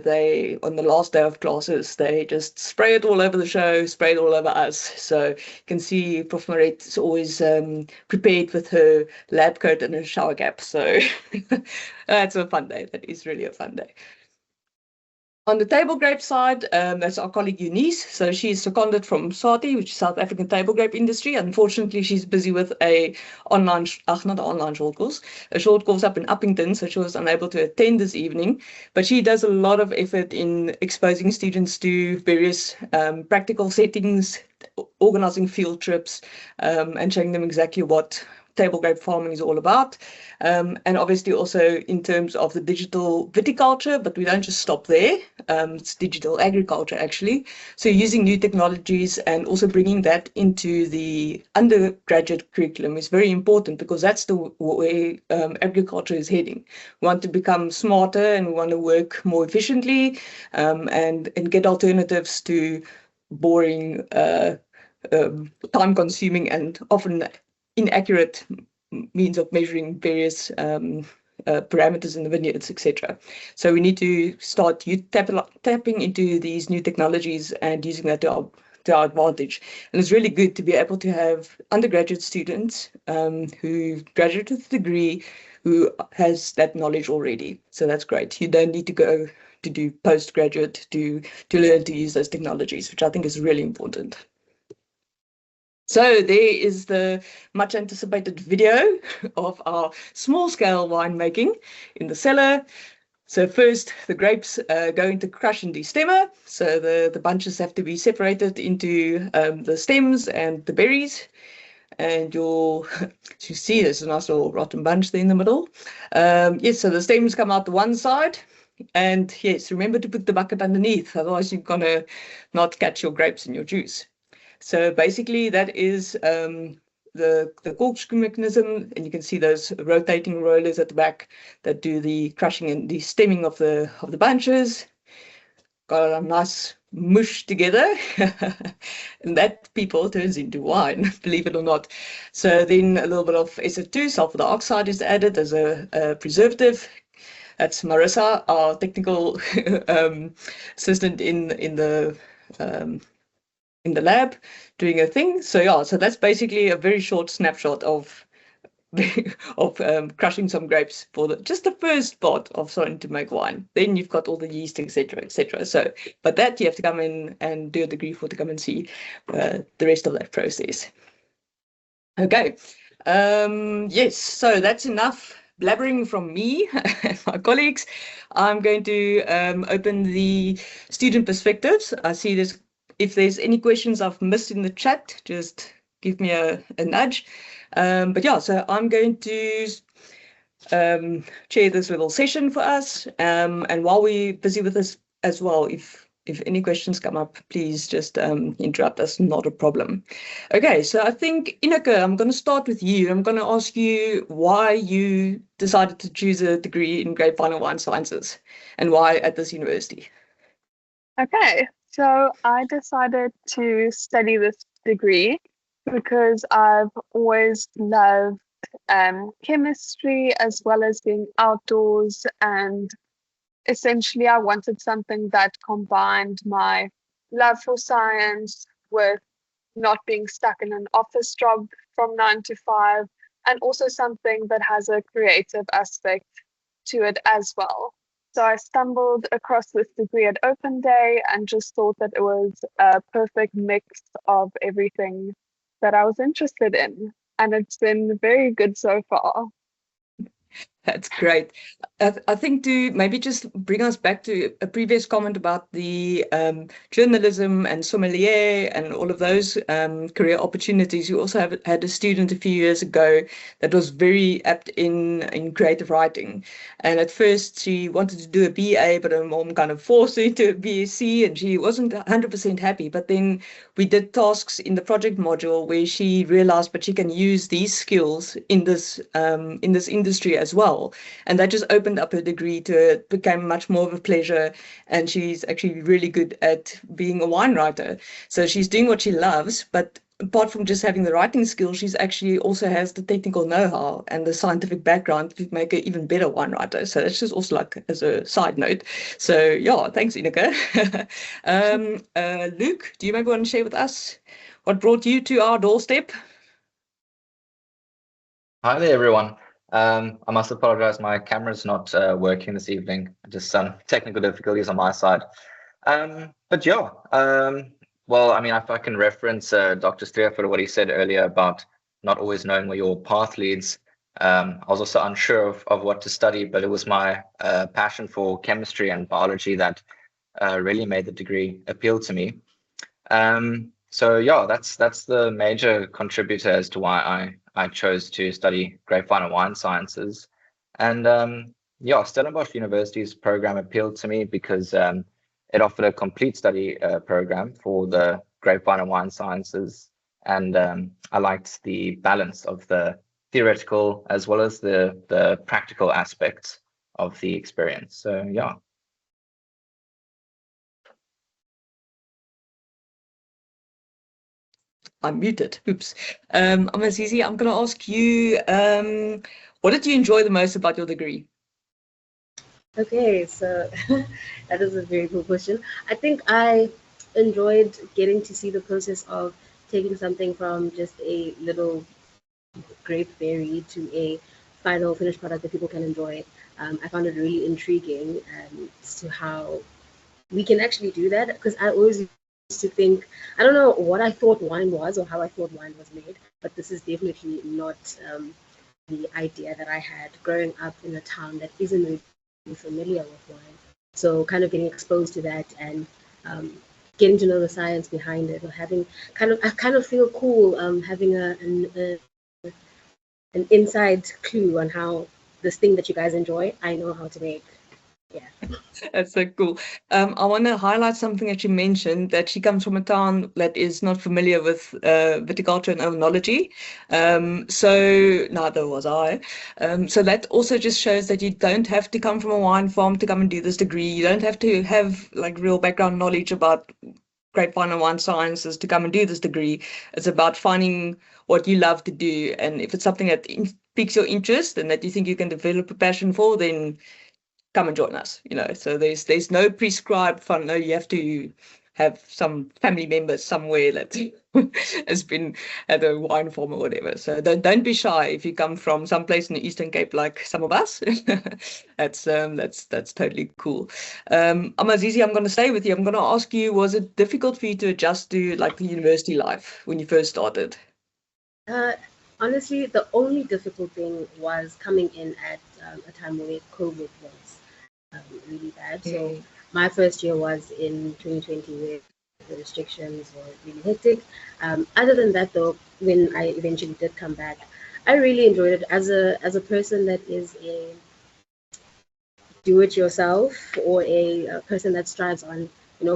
[SPEAKER 2] on the last day of classes, they just spray it all over the show, spray it all over us. So you can see Prof. Maret is always prepared with her lab coat and her shower cap. So that's a fun day. That is really a fun day. On the table grape side, that's our colleague Eunice. So she's seconded from SATI, which is South African Table Grape Industry. Unfortunately, she's busy with a short course up in Uppington, so she was unable to attend this evening. But she does a lot of effort in exposing students to various practical settings, organizing field trips, and showing them exactly what table grape farming is all about. And obviously also in terms of the digital viticulture, but we don't just stop there. It's digital agriculture actually. So using new technologies and also bringing that into the undergraduate curriculum is very important, because that's the way agriculture is heading. We want to become smarter and we want to work more efficiently and get alternatives to boring, time-consuming and often inaccurate means of measuring various parameters in the vineyards, etc. So we need to start tapping into these new technologies and using that to our advantage. And it's really good to be able to have undergraduate students who graduate with a degree who has that knowledge already. So that's great. You don't need to go to do postgraduate to learn to use those technologies, which I think is really important. So there is the much anticipated video of our small scale winemaking in the cellar. So first the grapes go into crush and destemmer. So the bunches have to be separated into the stems and the berries. And you see there's a nice little rotten bunch there in the middle. Yes, so the stems come out the one side. And yes, remember to put the bucket underneath, otherwise you're gonna not catch your grapes in your juice. So basically that is the corkscrew mechanism, and you can see those rotating rollers at the back that do the crushing and the stemming of the bunches. Got a nice mush together, and that, people, turns into wine, believe it or not. So then a little bit of SO2, sulfur dioxide, is added as a preservative. That's Marissa, our technical assistant in the lab doing a thing. So yeah, so that's basically a very short snapshot of crushing some grapes for just the first part of starting to make wine. Then you've got all the yeast, etc., etc. So, but that you have to come in and do a degree for to come and see the rest of that process. Okay, yes, so that's enough blabbering from me and my colleagues, I'm going to open the student perspectives. I see if there's any questions I've missed in the chat, just give me a nudge. But yeah, so I'm going to chair this little session for us. And while we're busy with this as well, if any questions come up, please just interrupt us, not a problem. Okay, so I think, Ineke, I'm going to start with you. I'm going to ask you why you decided to choose a degree in Grapevine and Wine Sciences and why at this university.
[SPEAKER 1] Okay, so I decided to study this degree because I've always loved chemistry as well as being outdoors, and essentially I wanted something that combined my love for science with not being stuck in an office job from 9 to 5, and also something that has a creative aspect to it as well. So I stumbled across this degree at Open Day and just thought that it was a perfect mix of everything that I was interested in. And it's been very good so far.
[SPEAKER 2] That's great. I think to maybe just bring us back to a previous comment about the journalism and sommelier and all of those career opportunities. You also had a student a few years ago that was very apt in creative writing. And at first she wanted to do a BA, but her mom kind of forced her into a BSc and she wasn't 100% happy. But then we did tasks in the project module where she realized that she can use these skills in this industry as well. And that just opened up her degree to it, became much more of a pleasure. And she's actually really good at being a wine writer. So she's doing what she loves, but apart from just having the writing skills, she's actually also has the technical know-how and the scientific background to make her even better wine writer. So that's just also like as a side note. So yeah, thanks, Ineke. Luke, do you maybe want to share with us what brought you to our doorstep?
[SPEAKER 7] Hi there, everyone. I must apologize, my camera's not working this evening. Just some technical difficulties on my side. But yeah, well, I mean, if I can reference Dr. Streefer, what he said earlier about not always knowing where your path leads. I was also unsure of what to study, but it was my passion for chemistry and biology that really made the degree appeal to me. So yeah, that's the major contributor as to why I chose to study Grapevine and Wine Sciences. And yeah, Stellenbosch University's program appealed to me because it offered a complete study program for the Grapevine and Wine Sciences. And I liked the balance of the theoretical as well as the practical aspects of the experience. So yeah.
[SPEAKER 2] I'm muted. Oops. Amazizi, I'm going to ask you, what did you enjoy the most about your degree?
[SPEAKER 6] Okay, so that is a very cool question. I think I enjoyed getting to see the process of taking something from just a little grape berry to a final finished product that people can enjoy. I found it really intriguing as to how we can actually do that, because I always used to think, I don't know what I thought wine was or how I thought wine was made, but this is definitely not the idea that I had growing up in a town that isn't really familiar with wine. So kind of getting exposed to that and getting to know the science behind it, or having I kind of feel cool having an inside clue on how this thing that you guys enjoy, I know how to make. Yeah.
[SPEAKER 2] That's so cool. I want to highlight something that you mentioned, that she comes from a town that is not familiar with viticulture and oenology. So neither was I. So that also just shows that you don't have to come from a wine farm to come and do this degree. You don't have to have like real background knowledge about Grapevine and Wine Sciences to come and do this degree. It's about finding what you love to do. And if it's something that piques your interest and that you think you can develop a passion for, then come and join us, so there's no prescribed fun. No, you have to have some family members somewhere that has been at a wine farm or whatever. So don't be shy if you come from someplace in the Eastern Cape like some of us. That's totally cool. Amazizi, I'm going to stay with you. I'm going to ask you, was it difficult for you to adjust to like the university life when you first started?
[SPEAKER 6] honestly, the only difficult thing was coming in at a time where COVID was really bad. So my first year was in 2020, where the restrictions were really hectic. Other than that, though, when I eventually did come back, I really enjoyed it as a person that is a do-it-yourself or a person that strives on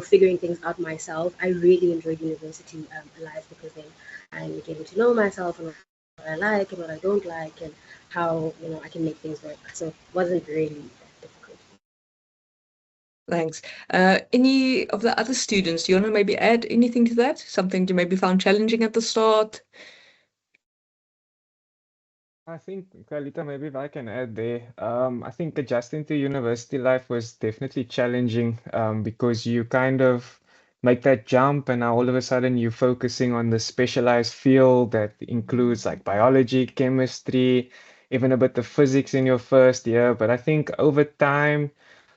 [SPEAKER 6] figuring things out myself. I really enjoyed university life because then I'm getting to know myself and what I like and what I don't like and how I can make things work. So it wasn't really that difficult.
[SPEAKER 2] Thanks. Any of the other students, do you want to maybe add anything to that? Something you maybe found challenging at the start?
[SPEAKER 5] I think, Kalita, maybe if I can add there, I think adjusting to university life was definitely challenging because you kind of make that jump and now all of a sudden you're focusing on the specialized field that includes like biology, chemistry, even a bit of physics in your first year. But I think over time,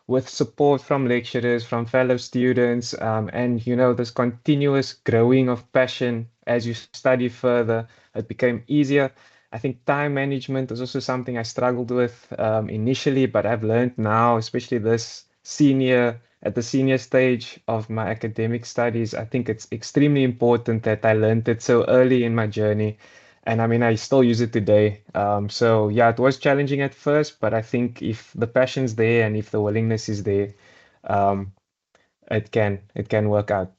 [SPEAKER 5] with support from lecturers, from fellow students, and this continuous growing of passion as you study further, it became easier. I think time management is also something I struggled with initially, but I've learned now, especially at the senior stage of my academic studies. I think it's extremely important that I learned it so early in my journey. And I mean, I still use it today. So yeah, it was challenging at first, but I think if the passion's there and if the willingness is there, um, it can work out.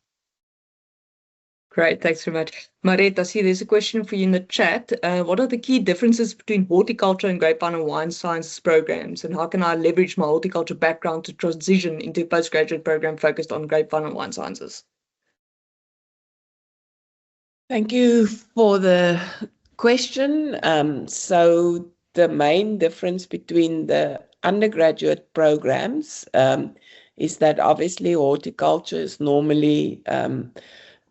[SPEAKER 2] Great, thanks very much. Mariette, I see there's a question for you in the chat. What are the key differences between horticulture and grapevine and wine sciences programs, and how can I leverage my horticulture background to transition into a postgraduate program focused on grapevine and wine sciences?
[SPEAKER 4] Thank you for the question. So the main difference between the undergraduate programs is that obviously horticulture is normally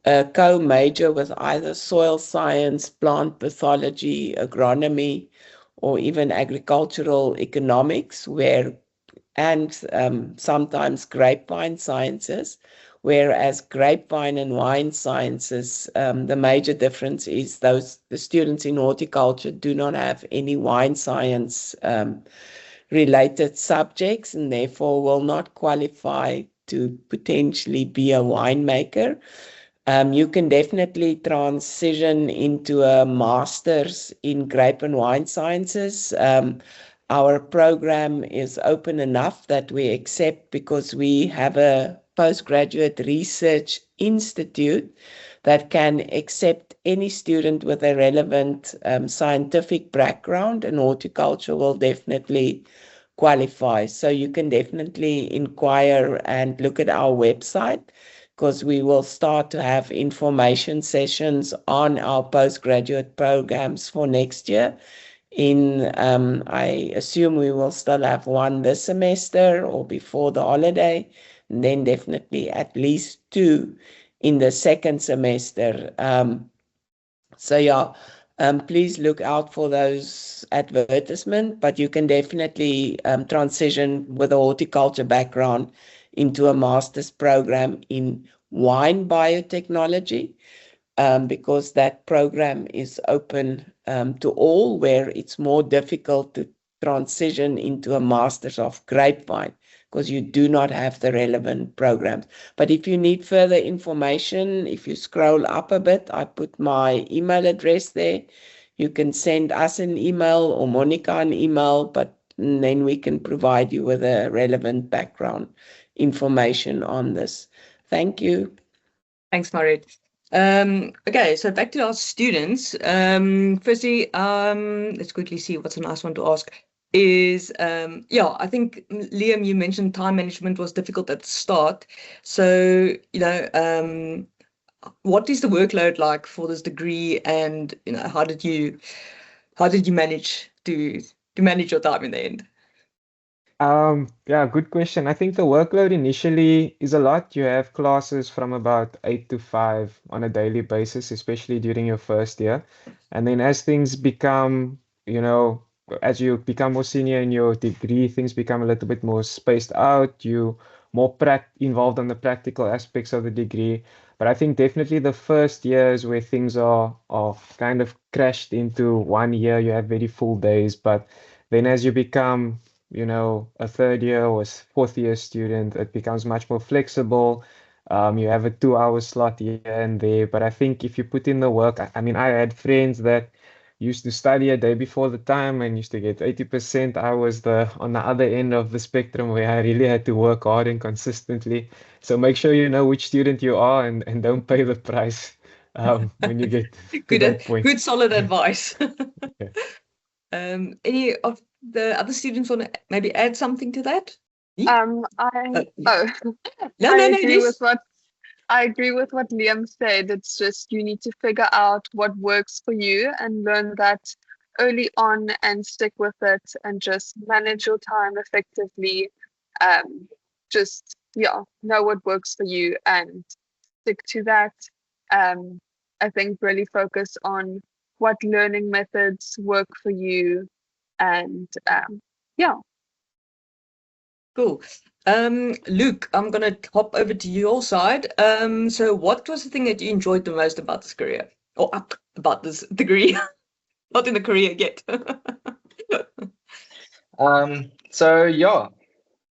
[SPEAKER 4] a co-major with either soil science, plant pathology, agronomy, or even agricultural economics, and sometimes grapevine sciences, whereas grapevine and wine sciences, the major difference is the students in horticulture do not have any wine science related subjects and therefore will not qualify to potentially be a winemaker. You can definitely transition into a master's in grape and wine sciences. Our program is open enough that we accept, because we have a postgraduate research institute that can accept any student with a relevant scientific background, and horticulture will definitely qualify. So you can definitely inquire and look at our website, because we will start to have information sessions on our postgraduate programs for next year. I assume we will still have one this semester or before the holiday, and then definitely at least two in the second semester. So yeah, please look out for those advertisements, but you can definitely transition with a horticulture background into a master's program in wine biotechnology, because that program is open to all, where it's more difficult to transition into a master's of grapevine because you do not have the relevant programs. But if you need further information, if you scroll up a bit, I put my email address there. You can send us an email or Monica an email, but then we can provide you with a relevant background information on this. Thank you.
[SPEAKER 2] Thanks, Mariette. Okay, so back to our students. Firstly, let's quickly see what's a nice one to ask. Yeah, I think Liam, you mentioned time management was difficult at the start. So, what is the workload like for this degree, and how did you manage to manage your time in the end?
[SPEAKER 5] Yeah, good question. I think the workload initially is a lot. You have classes from about 8 to 5 on a daily basis, especially during your first year. And then as things become, as you become more senior in your degree, things become a little bit more spaced out. You more involved on the practical aspects of the degree. But I think definitely the first year is where things are kind of crashed into 1 year. You have very full days, but then as you become, a third year or fourth year student, it becomes much more flexible. You have a 2 hour slot here and there. But I think if you put in the work, I mean, I had friends that used to study a day before the time and used to get 80%. I was the on the other end of the spectrum where I really had to work hard and consistently. So make sure you know which student you are and don't pay the price when you get to that point.
[SPEAKER 2] Good solid advice.
[SPEAKER 5] Yeah.
[SPEAKER 2] Any of the other students want to maybe add something to that?
[SPEAKER 1] I
[SPEAKER 2] No,
[SPEAKER 1] I
[SPEAKER 2] no,
[SPEAKER 1] agree with
[SPEAKER 2] yes.
[SPEAKER 1] what I agree with what Liam said. It's just you need to figure out what works for you and learn that early on and stick with it and just manage your time effectively. Just know what works for you and stick to that. Um, I think really focus on what learning methods work for you and yeah.
[SPEAKER 2] Cool. Luke, I'm gonna hop over to your side. So what was the thing that you enjoyed the most about this career? Or about this degree? Not in the career yet.
[SPEAKER 7] So yeah,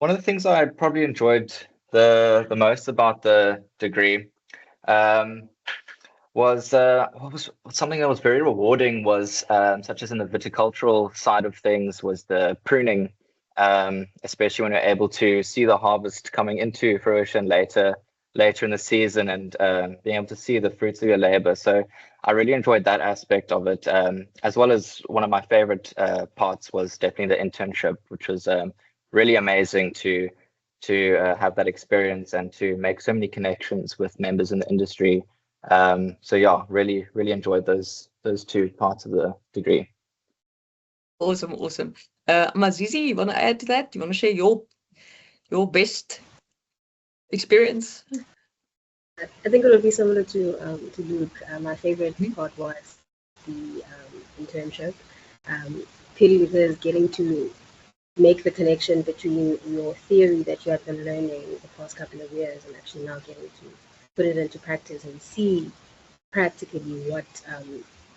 [SPEAKER 7] one of the things I probably enjoyed the most about the degree um, was what was something that was very rewarding was such as in the viticultural side of things was the pruning, especially when you're able to see the harvest coming into fruition later in the season and being able to see the fruits of your labor. So I really enjoyed that aspect of it, as well as one of my favorite parts was definitely the internship, which was really amazing to have that experience and to make so many connections with members in the industry. So yeah, really enjoyed those two parts of the degree.
[SPEAKER 2] Awesome, awesome. Mazizi, you want to add to that? Do you want to share your best experience?
[SPEAKER 6] I think it would be similar to Luke. My favorite part was the internship, purely because getting to make the connection between your theory that you have been learning the past couple of years and actually now getting to put it into practice and see practically what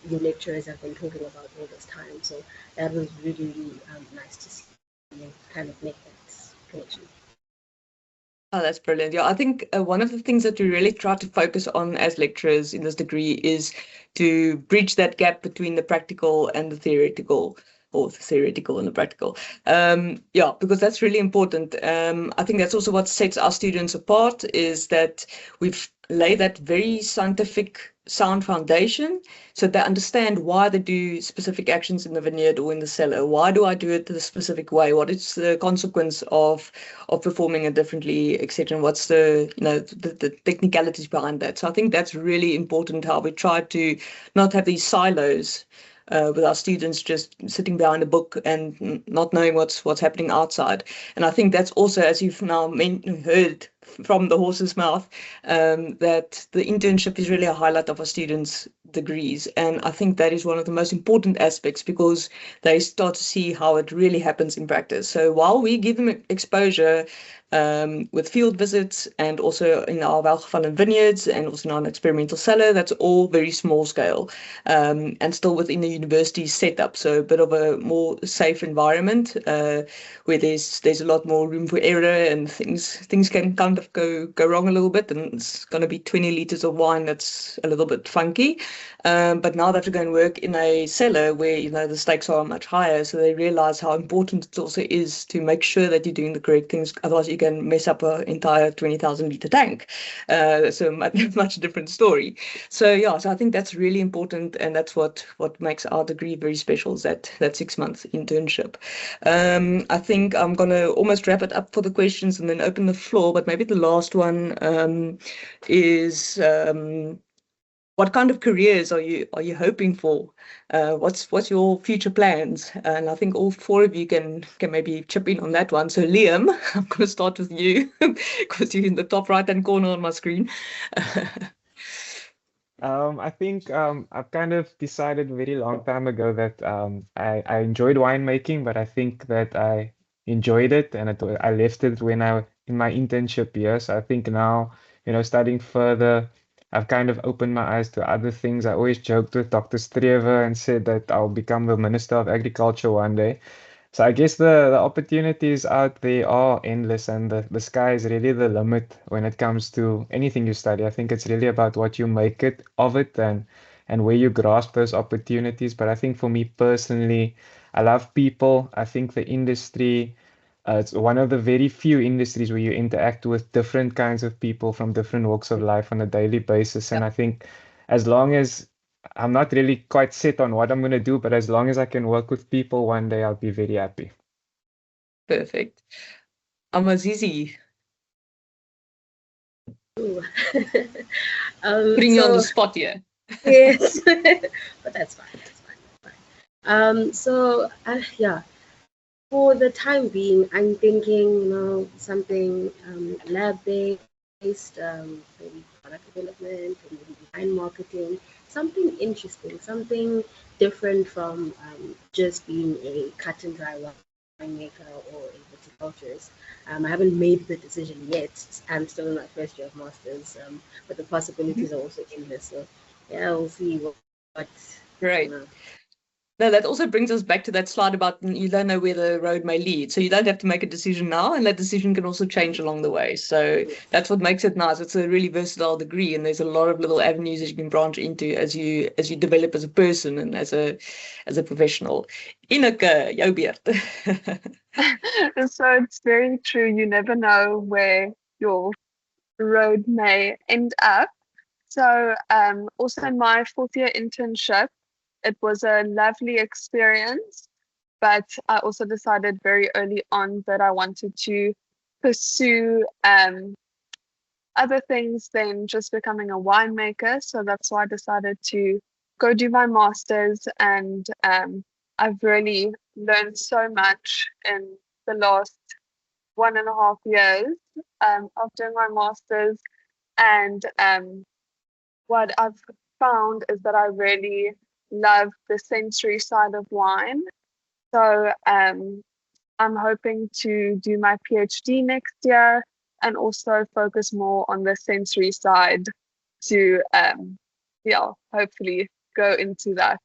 [SPEAKER 6] your lecturers have been talking about all this time. So that was really nice to see and kind of make that connection.
[SPEAKER 2] Oh, that's brilliant. Yeah, I think one of the things that we really try to focus on as lecturers in this degree is to bridge that gap between the practical and the theoretical, or the theoretical and the practical. Yeah, because that's really important. I think that's also what sets our students apart is that we've laid that very scientific, sound foundation so they understand why they do specific actions in the vineyard or in the cellar. Why do I do it the specific way? What is the consequence of performing it differently, etc. And what's the technicalities behind that? So I think that's really important how we try to not have these silos with our students just sitting behind a book and not knowing what's happening outside. And I think that's also, as you've now heard from the horse's mouth, that the internship is really a highlight of our students' degrees. And I think that is one of the most important aspects because they start to see how it really happens in practice. So while we give them exposure with field visits and also in our Welgevallen vineyards and also in our experimental cellar, that's all very small scale and still within the university setup. So a bit of a more safe environment where there's a lot more room for error and things can kind of go wrong a little bit, and it's going to be 20 liters of wine that's a little bit funky. But now they have to go and work in a cellar where the stakes are much higher, so they realize how important it also is to make sure that you're doing the correct things. Otherwise, you can mess up an entire 20,000 liter tank. So much different story. So yeah, so I think that's really important, and that's what makes our degree very special. Is that 6 month internship. I think I'm gonna almost wrap it up for the questions and then open the floor. But maybe the last one is. What kind of careers are you hoping for? What's your future plans? And I think all four of you can maybe chip in on that one. So Liam, I'm going to start with you because you're in the top right-hand corner on my screen.
[SPEAKER 5] I think I've kind of decided a very long time ago that I enjoyed winemaking, but I think that I enjoyed it and I left it when I in my internship years. I think now, studying further I've kind of opened my eyes to other things. I always joked with Dr. Strever and said that I'll become the Minister of Agriculture one day. So I guess the opportunities out there are endless, and the sky is really the limit when it comes to anything you study. I think it's really about what you make it of it and where you grasp those opportunities. But I think for me personally, I love people. I think the industry, it's one of the very few industries where you interact with different kinds of people from different walks of life on a daily basis. And I think as long as I'm not really quite set on what I'm going to do, but as long as I can work with people one day, I'll be very happy.
[SPEAKER 2] Perfect. Amazizi,
[SPEAKER 6] Ooh.
[SPEAKER 2] putting you on the
[SPEAKER 6] So
[SPEAKER 2] spot here.
[SPEAKER 6] yes, but that's fine. That's fine. That's fine. Yeah, for the time being, I'm thinking, something lab-based, maybe product development, or maybe design marketing, something interesting, something different from just being a cut and dry winemaker or a viticulturist. I haven't made the decision yet. I'm still in my first year of masters, but the possibilities are also endless. So yeah, we'll see what
[SPEAKER 2] Great.
[SPEAKER 6] you know.
[SPEAKER 2] No, that also brings us back to that slide about you don't know where the road may lead. So you don't have to make a decision now, and that decision can also change along the way. So that's what makes it nice. It's a really versatile degree, and there's a lot of little avenues that you can branch into as you develop as a person and as a professional. Ineke, jou beurt.
[SPEAKER 1] So it's very true. You never know where your road may end up. So also in my fourth year internship, it was a lovely experience, but I also decided very early on that I wanted to pursue other things than just becoming a winemaker. So that's why I decided to go do my master's, and I've really learned so much in the last 1.5 years of doing my master's. And what I've found is that I really love the sensory side of wine. So I'm hoping to do my PhD next year and also focus more on the sensory side to, hopefully go into that.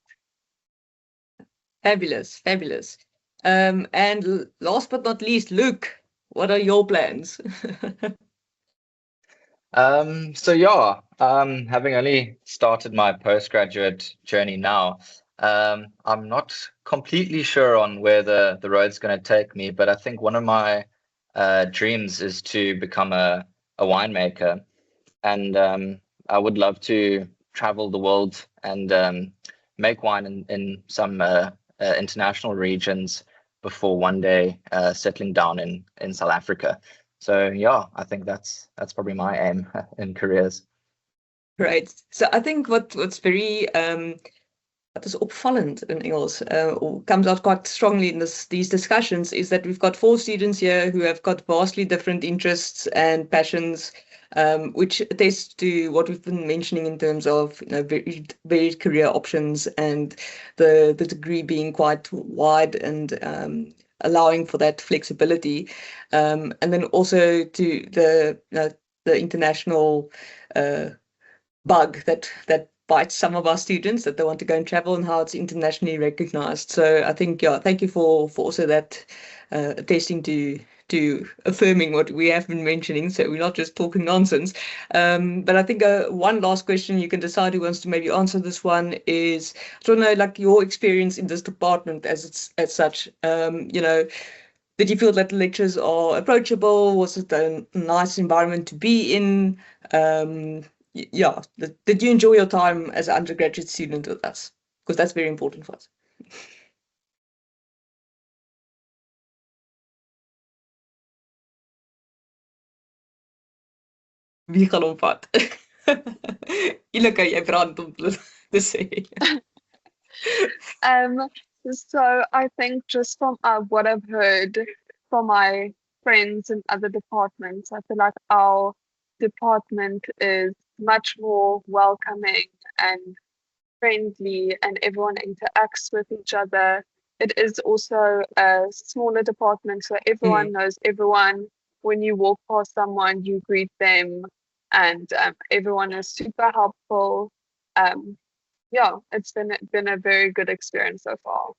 [SPEAKER 2] Fabulous, fabulous. And last but not least, Luke, what are your plans?
[SPEAKER 7] Having only started my postgraduate journey now, I'm not completely sure on where the road's going to take me, but I think one of my dreams is to become a winemaker, and I would love to travel the world and make wine in some international regions before one day settling down in South Africa. So yeah, I think that's probably my aim in careers.
[SPEAKER 2] Right. So I think what's very what is opvallend in Engels, or comes out quite strongly in these discussions, is that we've got 4 students here who have got vastly different interests and passions, which attests to what we've been mentioning in terms of varied career options and the degree being quite wide and allowing for that flexibility, and then also to the international bug that bites some of our students, that they want to go and travel and how it's internationally recognized. So I think, yeah, thank you for also that attesting to affirming what we have been mentioning, so we're not just talking nonsense. But I think one last question, you can decide who wants to maybe answer this one, is I don't know, like your experience in this department as such. Did you feel that the lectures are approachable? Was it a nice environment to be in? Yeah, did you enjoy your time as an undergraduate student with us? Because that's very important for us. Wie gaan hom vat? Ilke, jy brand om te sê.
[SPEAKER 1] So I think just from what I've heard from my friends in other departments, I feel like our department is much more welcoming and friendly, and everyone interacts with each other. It is also a smaller department, so everyone knows everyone. When you walk past someone, you greet them. and everyone is super helpful. Yeah, it's been a very good experience so far.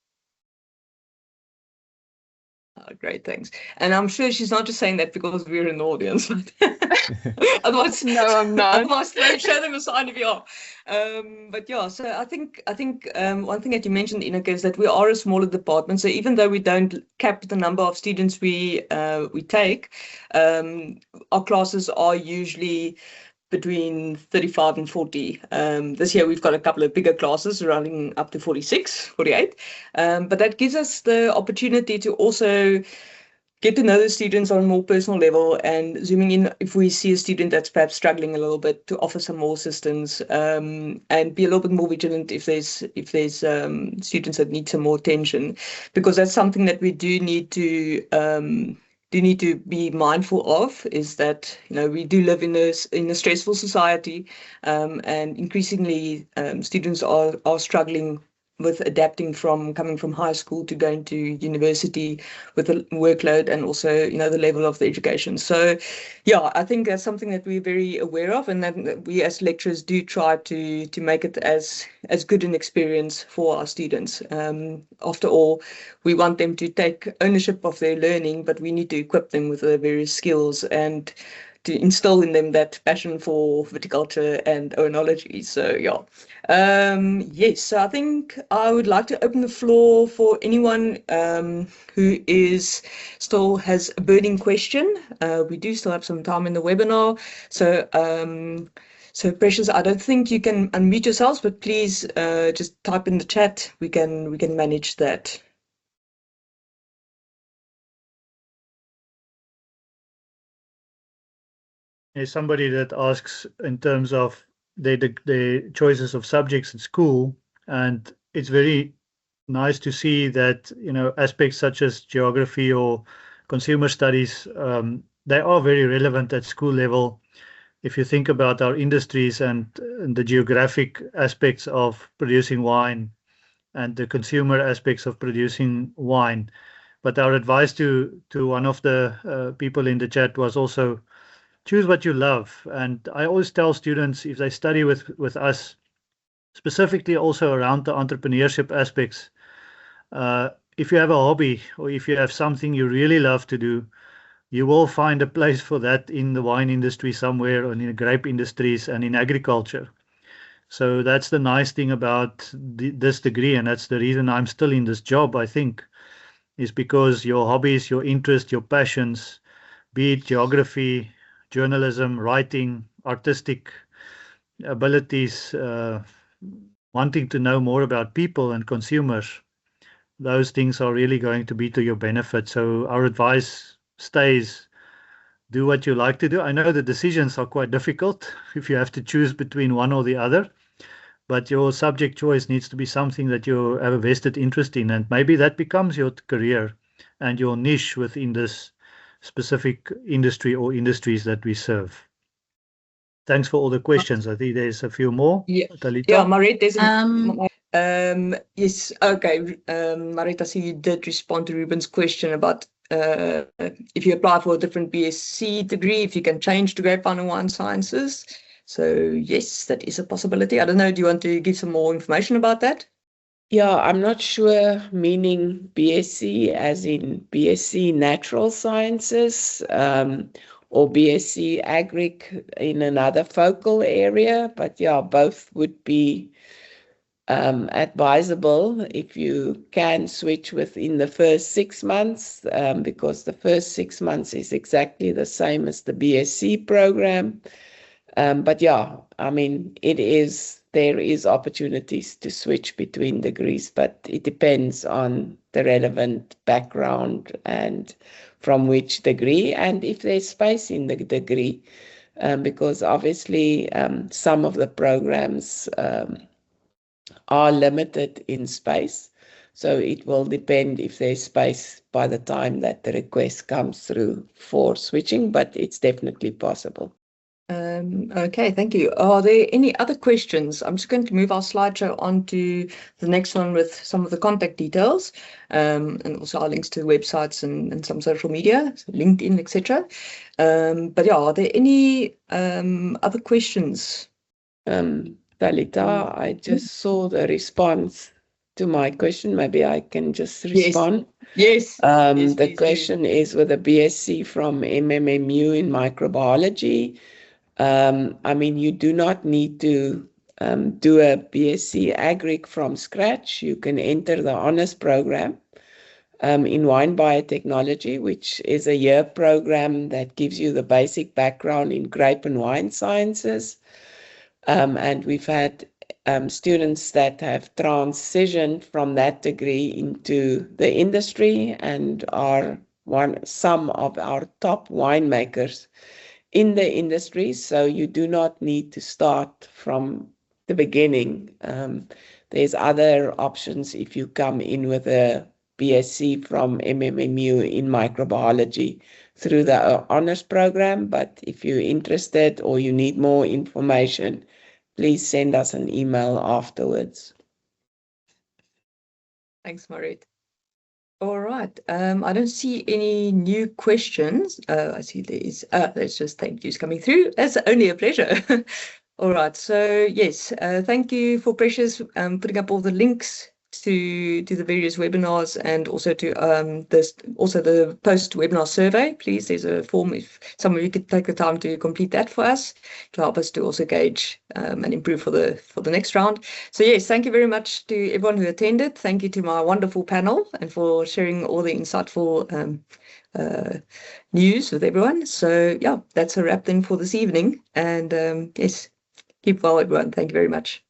[SPEAKER 2] Oh, great, thanks. And I'm sure she's not just saying that because we're in the audience. Otherwise,
[SPEAKER 1] No, I'm not.
[SPEAKER 2] Otherwise, show them a sign if you are. But yeah, so I think one thing that you mentioned, Ineke, is that we are a smaller department. So even though we don't cap the number of students we take, our classes are usually between 35 and 40. This year we've got a couple of bigger classes running up to 46, 48. But that gives us the opportunity to also get to know the students on a more personal level, and zooming in if we see a student that's perhaps struggling a little bit, to offer some more assistance, and be a little bit more vigilant if there's students that need some more attention, because that's something that we do need to be mindful of, is that we do live in a stressful society, and increasingly students are struggling with adapting from coming from high school to going to university, with the workload and also the level of the education. So yeah, I think that's something that we're very aware of, and that we as lecturers do try to make it as good an experience for our students. After all, we want them to take ownership of their learning, but we need to equip them with the various skills and to instill in them that passion for viticulture and oenology. So yeah. Yes, so I think I would like to open the floor for anyone who still has a burning question. We do still have some time in the webinar. So Precious, I don't think you can unmute yourselves, but please just type in the chat. We can manage that.
[SPEAKER 3] There's somebody that asks in terms of the choices of subjects in school, and it's very nice to see that aspects such as geography or consumer studies, they are very relevant at school level. If you think about our industries and the geographic aspects of producing wine and the consumer aspects of producing wine. But our advice to one of the people in the chat was also choose what you love. And I always tell students, if they study with us, specifically also around the entrepreneurship aspects, if you have a hobby or if you have something you really love to do, you will find a place for that in the wine industry somewhere, or in the grape industries and in agriculture. So that's the nice thing about this degree, and that's the reason I'm still in this job, I think, is because your hobbies, your interests, your passions, be it geography, journalism, writing, artistic abilities, wanting to know more about people and consumers, those things are really going to be to your benefit. So our advice stays, do what you like to do. I know the decisions are quite difficult if you have to choose between one or the other, but your subject choice needs to be something that you have a vested interest in, and maybe that becomes your career and your niche within this specific industry or industries that we serve. Thanks for all the questions. I think there's a few more.
[SPEAKER 2] Yeah,
[SPEAKER 3] Talita?
[SPEAKER 2] yeah, Marit, there's yes, okay. Marit, I see you did respond to Ruben's question about if you apply for a different BSc degree, if you can change to Grapevine and Wine Sciences. So yes, that is a possibility. I don't know, do you want to give some more information about that?
[SPEAKER 4] Yeah, I'm not sure, meaning BSc as in BSc Natural Sciences, or BSc Agric in another focal area. But yeah, both would be advisable if you can switch within the first 6 months, because the first 6 months is exactly the same as the BSc program. But yeah, I mean, there is opportunities to switch between degrees, but it depends on the relevant background and from which degree, and if there's space in the degree, because obviously some of the programs are limited in space. So it will depend if there's space by the time that the request comes through for switching, but it's definitely possible.
[SPEAKER 2] Okay, thank you. Are there any other questions? I'm just going to move our slideshow on to the next one with some of the contact details, and also our links to the websites and some social media, so LinkedIn, etc. But yeah, are there any other questions?
[SPEAKER 4] Talita, I just saw the response to my question. Maybe I can just respond.
[SPEAKER 2] Yes. Yes,
[SPEAKER 4] The
[SPEAKER 2] please do.
[SPEAKER 4] question is with a BSc from MMMU in microbiology. I mean, you do not need to do a BSc Agric from scratch. You can enter the honors program in wine biotechnology, which is a year program that gives you the basic background in grape and wine sciences. And we've had students that have transitioned from that degree into the industry and are some of our top winemakers in the industry. So you do not need to start from the beginning. There's other options if you come in with a BSc from MMMU in microbiology through the honors program. But if you're interested or you need more information, please send us an email afterwards.
[SPEAKER 2] Thanks, Marit. All right. I don't see any new questions. I see there's just thank yous coming through. That's only a pleasure. All right. So yes, thank you for Precious putting up all the links to the various webinars and also to the post-webinar survey. Please, there's a form if some of you could take the time to complete that for us to help us to also gauge and improve for the next round. So yes, thank you very much to everyone who attended. Thank you to my wonderful panel and for sharing all the insightful news with everyone. So yeah, that's a wrap then for this evening. And yes, keep well, everyone. Thank you very much.